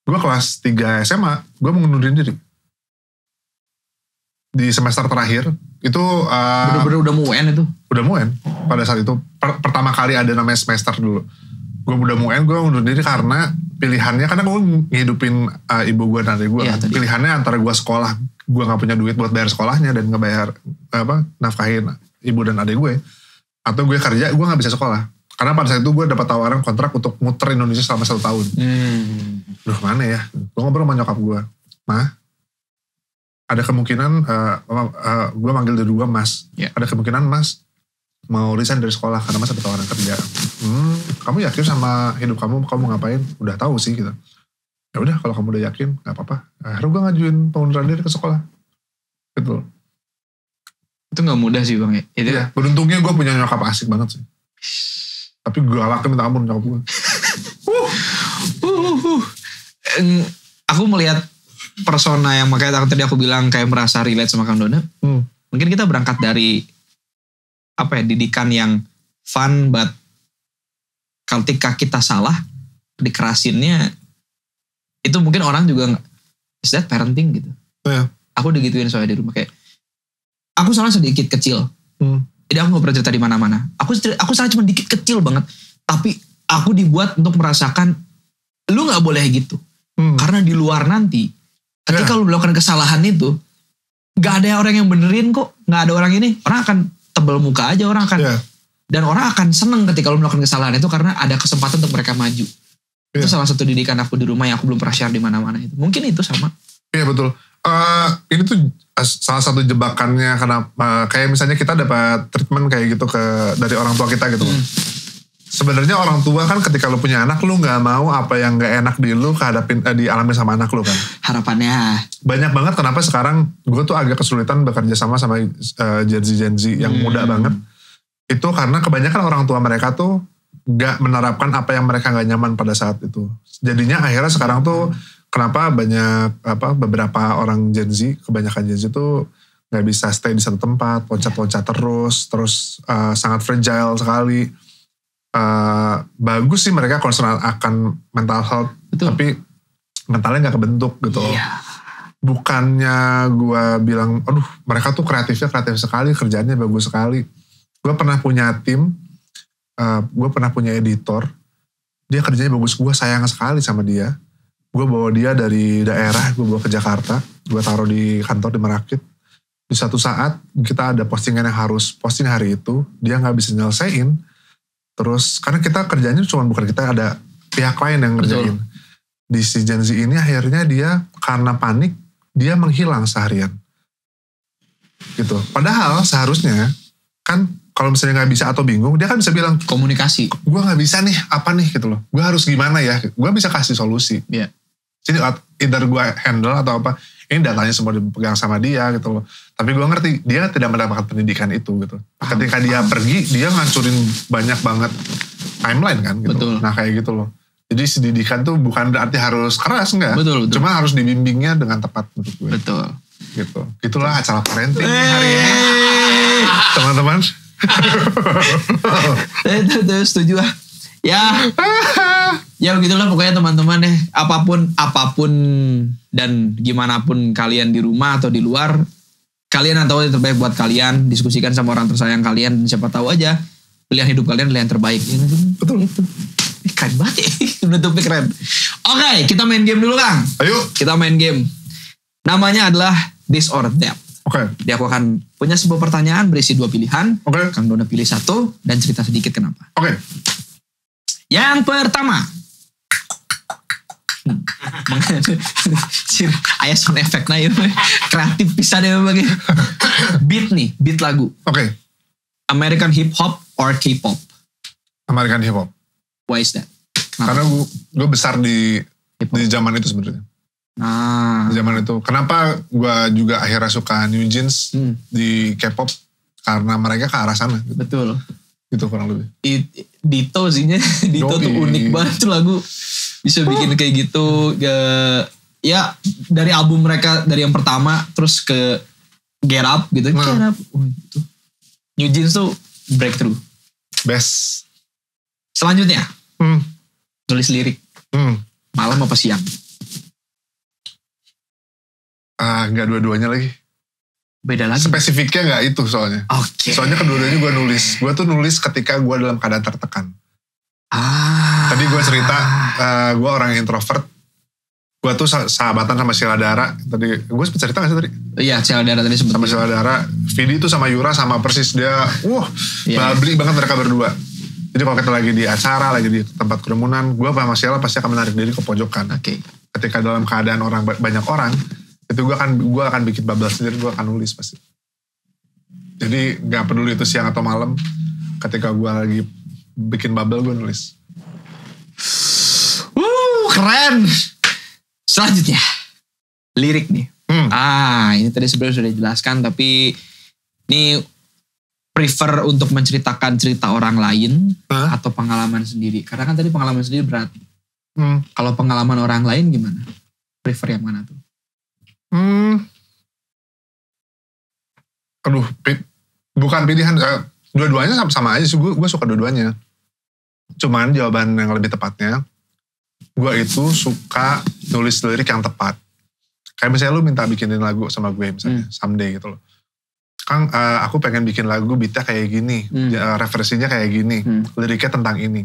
Gue kelas 3 SMA, gue mengundurin diri. Di semester terakhir itu bener-bener udah mau UN itu? Udah mau UN pada saat itu. Pertama kali ada namanya semester dulu. Gue udah mau UN, gue mundur diri karena pilihannya, karena gue ngehidupin ibu gue dan adik gue. Ya, pilihannya antara gue sekolah, gue gak punya duit buat bayar sekolahnya dan ngebayar nafkahin ibu dan adik gue, atau gue kerja, gue gak bisa sekolah. Karena pada saat itu gue dapat tawaran kontrak untuk muter Indonesia selama 1 tahun. Duh mana ya? Gue ngobrol sama nyokap gue, Mah, ada kemungkinan gue manggil dari gue Mas. Ada kemungkinan Mas mau resign dari sekolah karena Mas ada tawaran kerja. Kamu yakin sama hidup kamu ngapain? Udah tahu sih gitu. Ya udah kalau kamu udah yakin nggak apa-apa. Akhirnya gue ngajuin pengunduran diri ke sekolah. Gitu. Itu nggak mudah sih Bang ya. Itu ya. Beruntungnya gue punya nyokap asik banget sih. Tapi gue galakin minta ampun nyokap gue. Aku melihat persona yang makanya tadi aku bilang kayak merasa relate sama Kang Dona. Mungkin kita berangkat dari didikan yang fun, but ketika kita salah dikerasinnya itu mungkin orang juga is that parenting gitu. Aku digituin soalnya di rumah kayak aku salah sedikit kecil. Jadi aku gak pernah cerita di mana-mana. Aku salah cuma dikit kecil banget, tapi aku dibuat untuk merasakan lu gak boleh gitu. Karena di luar nanti ketika lu melakukan kesalahan itu, gak ada orang yang benerin kok. Gak ada orang ini. Orang akan tebal muka aja. Orang akan dan orang akan seneng ketika lu melakukan kesalahan itu karena ada kesempatan untuk mereka maju. Itu salah satu didikan aku di rumah yang aku belum pernah share di mana-mana itu. Mungkin itu sama. Iya betul. Ini tuh salah satu jebakannya karena kayak misalnya kita dapat treatment kayak gitu dari orang tua kita gitu. Sebenarnya orang tua kan ketika lu punya anak, lu gak mau apa yang gak enak di lu dialami sama anak lu kan. Harapannya. Banyak banget kenapa sekarang gue tuh agak kesulitan bekerja sama Gen Z yang muda banget. Itu karena kebanyakan orang tua mereka tuh gak menerapkan apa yang mereka gak nyaman pada saat itu. Jadinya akhirnya sekarang tuh kenapa banyak beberapa orang Gen Z, kebanyakan Gen Z tuh gak bisa stay di satu tempat, loncat-loncat terus sangat fragile sekali. Bagus sih mereka concern akan mental health. Betul. Tapi mentalnya gak kebentuk gitu. Bukannya gue bilang aduh mereka tuh kreatif sekali, kerjaannya bagus sekali. Gue pernah punya tim, gue pernah punya editor, dia kerjanya bagus, gue sayang sekali sama dia. Gue bawa dia dari daerah, gue bawa ke Jakarta, gue taruh di kantor di Merakit. Di satu saat kita ada postingan yang harus posting hari itu, dia gak bisa nyelesain. Terus karena kita kerjanya cuma bukan kita, ada pihak lain yang ngerjain. Di si Gen Z ini akhirnya dia karena panik dia menghilang seharian. Gitu. Padahal seharusnya kan kalau misalnya nggak bisa atau bingung dia kan bisa bilang komunikasi. Gue nggak bisa nih apa nih gitu loh. Gue harus gimana ya? Gue bisa kasih solusi. Jadi either gue handle atau apa. Ini datanya semua dipegang sama dia gitu loh. Tapi gue ngerti dia tidak mendapatkan pendidikan itu gitu. Ketika dia pergi dia ngancurin banyak banget timeline kan gitu. Betul. Nah kayak gitu loh. Jadi si didikan tuh bukan berarti harus keras enggak. Betul. Cuma harus dibimbingnya dengan tepat menurut gue. Betul. Gitu. Itulah acara parenting hari ini. Teman-teman. Setuju lah. Ya begitulah pokoknya teman-teman deh. Apapun dan gimana pun kalian di rumah atau di luar, kalian yang tahu yang terbaik buat kalian, diskusikan sama orang tersayang kalian, dan siapa tahu aja pilihan hidup kalian adalah yang terbaik. Ya, betul itu. Keren banget ya, menutupnya keren. Oke, kita main game dulu Kang. Ayo. Kita main game. Namanya adalah This or That. Oke. Jadi aku akan punya sebuah pertanyaan berisi 2 pilihan. Oke. Kang Dona pilih 1 dan cerita sedikit kenapa. Oke. Yang pertama. Ayah sound effect nah itu kreatif bisa deh bagi. Beat lagu. Oke. American hip hop or K-pop? American hip hop. Why is that? Karena gue besar di zaman itu sebenarnya. Di zaman itu. Kenapa gue juga akhirnya suka New Jeans di K-pop? Karena mereka ke arah sana. Betul. Itu kurang lebih. Dito sihnya. Dito tuh unik banget tuh lagu. Bisa bikin kayak gitu. Ya dari album mereka, dari yang pertama terus ke Get Up gitu. Get Up. Gitu. New Jeans tuh breakthrough. Best. Selanjutnya. Tulis lirik. Malam apa siang? Gak dua-duanya lagi. Beda lagi. Spesifiknya gak itu soalnya. Oke. Soalnya kedua-duanya gue nulis. Gue tuh nulis ketika gue dalam keadaan tertekan. Tadi gue cerita, gue orang introvert. Gue tuh sahabatan sama Sheila Dara. Tadi gue sempat cerita gak sih tadi? Iya, Sheila Dara tadi sempat. Sama Sheila Dara. Vidi tuh sama Yura sama persis. Dia, babli banget mereka berdua. Jadi kalau kita lagi di acara, lagi di tempat kerumunan, gue sama Sheila pasti akan menarik diri ke pojokan. Ketika dalam keadaan banyak orang, itu gue akan bikin bubble sendiri, gue akan nulis pasti. Jadi gak peduli itu siang atau malam, ketika gue lagi bikin bubble, gue nulis. Keren. Selanjutnya, lirik nih. Ini tadi sebenarnya sudah dijelaskan, tapi ini prefer untuk menceritakan cerita orang lain atau pengalaman sendiri. Karena kan tadi pengalaman sendiri berat. Kalau pengalaman orang lain gimana? Prefer yang mana tuh? Aduh, bukan pilihan. Dua-duanya sama aja sih. Gue suka dua-duanya. Cuman jawaban yang lebih tepatnya, gue itu suka nulis lirik yang tepat. Kayak misalnya lu minta bikinin lagu sama gue misalnya, someday gitu loh. Kang, aku pengen bikin lagu beatnya kayak gini, referensinya kayak gini, liriknya tentang ini.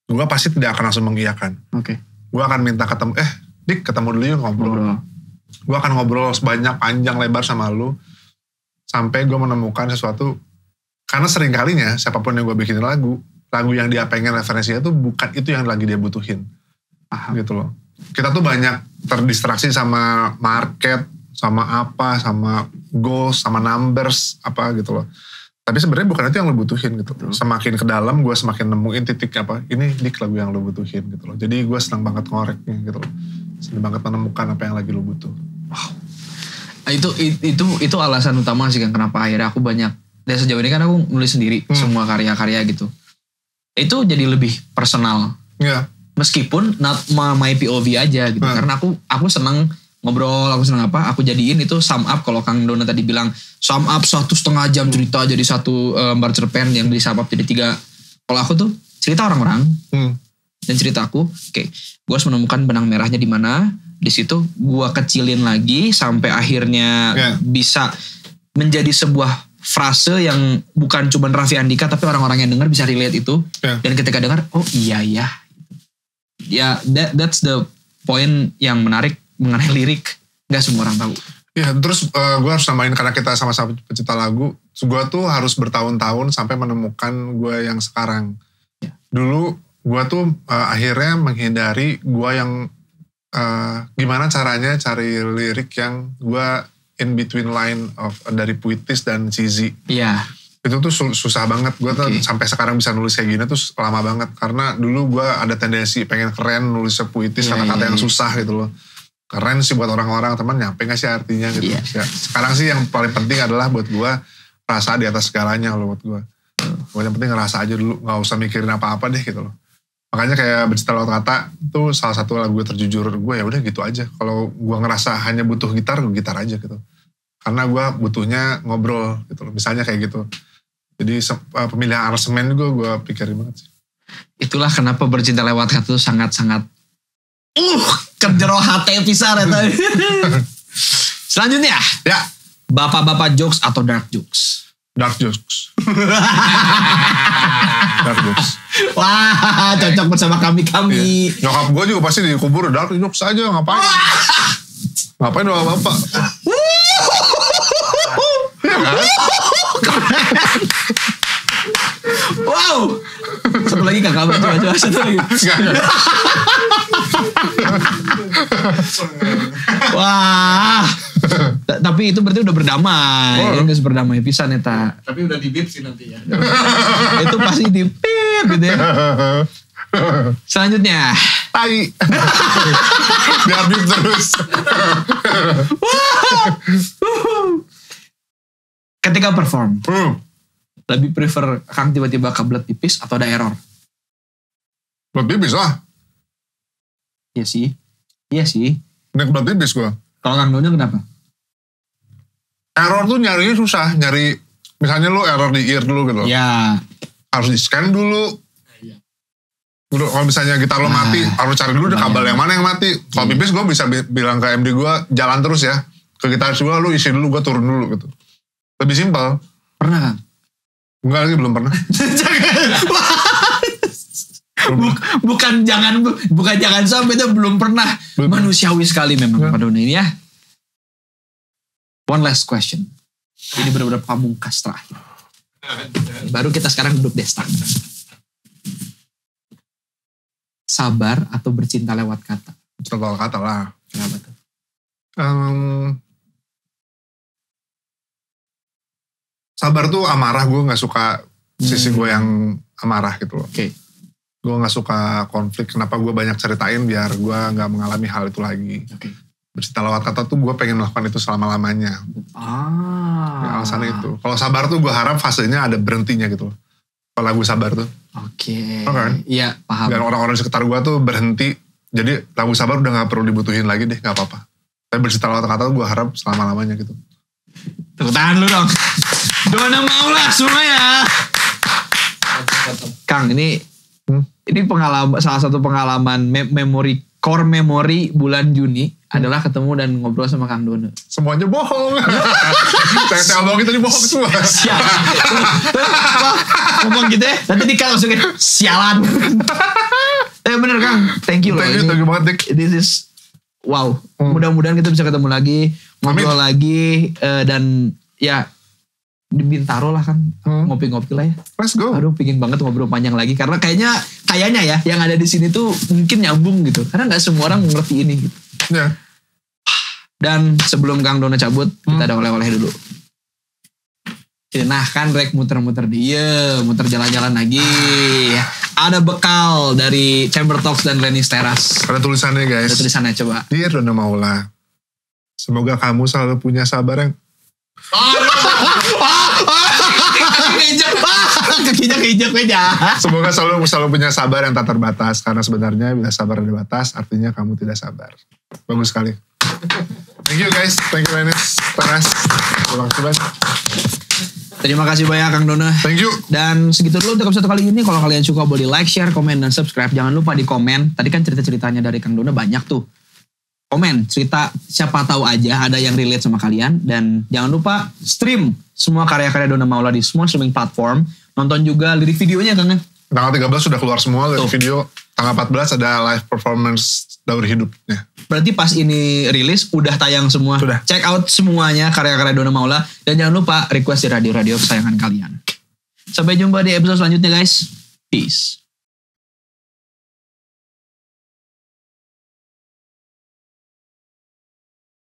Gue pasti tidak akan langsung mengiyakan. Gue akan minta ketemu, Dik ketemu dulu yuk ngobrol. Gue akan ngobrol sebanyak panjang lebar sama lu, sampai gue menemukan sesuatu. Karena sering kalinya, siapapun yang gue bikinin lagu yang dia pengen referensinya tuh bukan itu yang lagi dia butuhin. Gitu loh. Kita tuh banyak terdistraksi sama market, sama apa, sama goals, sama numbers, apa gitu loh. Tapi sebenarnya bukan itu yang lo butuhin gitu. Semakin ke dalam gue semakin nemuin titik apa, ini dik lagu yang lo butuhin gitu loh. Jadi gue senang banget ngoreknya gitu loh. Senang banget menemukan apa yang lagi lo butuh. Wow. Itu alasan utama sih kan kenapa akhirnya aku banyak. Dan sejauh ini kan aku nulis sendiri semua karya-karya gitu. Itu jadi lebih personal. Iya. Meskipun not my POV aja gitu. Karena aku senang ngobrol, aku senang apa, aku jadiin itu sum up. Kalau Kang Dona tadi bilang sum up 1,5 jam cerita jadi satu lembar cerpen yang di sum up jadi 3. Kalau aku tuh cerita orang-orang dan cerita aku, gue harus menemukan benang merahnya di mana. Di situ gue kecilin lagi sampai akhirnya bisa menjadi sebuah frase yang bukan cuma Raffi Andika tapi orang-orang yang dengar bisa relate itu. Dan ketika dengar, oh iya ya. Ya, that's the point yang menarik mengenai lirik. Gak semua orang tahu. Ya, terus gue harus nambahin karena kita sama-sama pencipta lagu. Gue tuh harus bertahun-tahun sampai menemukan gue yang sekarang. Dulu gue tuh akhirnya menghindari gue yang gimana caranya cari lirik yang gue in between line of dari puitis dan cheesy. Iya. Itu tuh susah banget. Gue tuh sampai sekarang bisa nulis kayak gini tuh lama banget. Karena dulu gue ada tendensi pengen keren nulisnya puitis, kata-kata yang susah gitu loh. Keren sih buat orang-orang, teman nyampe gak sih artinya gitu. Ya, sekarang sih yang paling penting adalah buat gue rasa di atas segalanya loh buat gue. Yang penting ngerasa aja dulu, gak usah mikirin apa-apa deh gitu loh. Makanya kayak Bercerita Lewat Kata itu salah satu lagu terjujur gue, ya udah gitu aja. Kalau gue ngerasa hanya butuh gitar, gue gitar aja gitu. Karena gue butuhnya ngobrol gitu loh. Misalnya kayak gitu. Jadi pemilihan aransemen juga gue pikirin banget sih. Itulah kenapa Bercinta Lewat Kata itu sangat-sangat kerjero hati pisah ya. Selanjutnya. Ya. Bapak-bapak jokes atau dark jokes? Dark jokes. Dark jokes. Wah, cocok bersama kami. Iya. Nyokap gue juga pasti dikubur dark jokes aja, ngapain? Ngapain bapak-bapak? Ya kan? Wow. Satu lagi kakak, coba satu lagi. Wah. Tapi itu berarti udah berdamai. Oh. Nggak berdamai pisan eta. Tapi udah di beep sih nanti ya. Itu pasti di pip gitu ya. Selanjutnya. Tai. Biar bip terus. Ketika perform. Lebih prefer Kang tiba-tiba kebelet tipis atau ada error? Kebelet tipis lah. Iya sih. Iya sih. Ini kebelet tipis gue. Kalau Kang Dono kenapa? Error tuh nyarinya susah. Nyari, misalnya lu error di ear dulu gitu. Ya. Harus di scan dulu. Kalau misalnya gitar lo mati, harus cari dulu kabel yang mana yang mati. Kalau pipis gue bisa bilang ke MD gue, jalan terus ya. Ke gitaris gue, lu isi dulu, gue turun dulu gitu. Lebih simpel. Pernah Kang? Enggak lagi, belum pernah. Bukan jangan sampai itu belum pernah. Manusiawi sekali memang Pak Dono ini ya. One last question. Ini benar-benar pamungkas terakhir. Baru kita sekarang duduk destak. Sabar atau bercinta lewat kata? Contoh kata lah. Kenapa tuh? Sabar tuh amarah, gue gak suka sisi gue yang amarah gitu loh. Oke. Gue gak suka konflik, kenapa gue banyak ceritain biar gue gak mengalami hal itu lagi. Oke. Bercinta lewat kata tuh gue pengen melakukan itu selama-lamanya. Ya, alasannya itu. Kalau sabar tuh gue harap fasenya ada berhentinya gitu loh. Kalau lagu sabar tuh. Oke. Kan? Iya, paham. Dan orang-orang di sekitar gue tuh berhenti. Jadi lagu sabar udah gak perlu dibutuhin lagi deh, gak apa-apa. Tapi bercinta lewat kata tuh gue harap selama-lamanya gitu. Tepuk tangan lu dong. Dona Maula semuanya. Kang, ini pengalaman, salah satu pengalaman core memory bulan Juni adalah ketemu dan ngobrol sama Kang Dono. Semuanya bohong. Saya ngomong itu bohong semua. Sial. Ngomong gitu ya, nanti Dika masukin sialan. Bener Kang, thank you loh. Thank you banget Dik. This is wow. Mudah-mudahan kita bisa ketemu lagi, ngobrol lagi, dan ya di Bintaro lah kan, ngopi-ngopi lah ya. Let's go. Aduh, pingin banget ngobrol panjang lagi karena kayaknya ya yang ada di sini tuh mungkin nyambung gitu. Karena nggak semua orang mengerti ini gitu. Ya. Dan sebelum Kang Dono cabut, kita ada oleh-oleh dulu. Nah kan rek muter-muter dia, muter jalan-jalan lagi. Ada bekal dari Chamber Talks dan Lenis Teras. Ada tulisannya guys. Ada tulisannya coba. Dear Dona Maula, semoga kamu selalu punya sabar yang Kakinya keinjak aja. Semoga selalu punya sabar yang tak terbatas. Karena sebenarnya bila sabar ada batas, artinya kamu tidak sabar. Bagus sekali. Thank you guys. Thank you Lenis Teras. Terima kasih banyak Kang Dono. Thank you. Dan segitu dulu untuk episode kali ini. Kalau kalian suka boleh like, share, komen, dan subscribe. Jangan lupa di komen. Tadi kan cerita-ceritanya dari Kang Dono banyak tuh. Komen, cerita siapa tahu aja ada yang relate sama kalian. Dan jangan lupa stream semua karya-karya Dona Maula di semua streaming platform. Nonton juga lirik videonya Kang. Tanggal 13 sudah keluar semua lirik video. Tanggal 14 ada live performance Daur Hidupnya. Berarti pas ini rilis udah tayang semua. Sudah. Check out semuanya karya-karya Dona Maula. Dan jangan lupa request di radio-radio kesayangan kalian. Sampai jumpa di episode selanjutnya guys. Peace.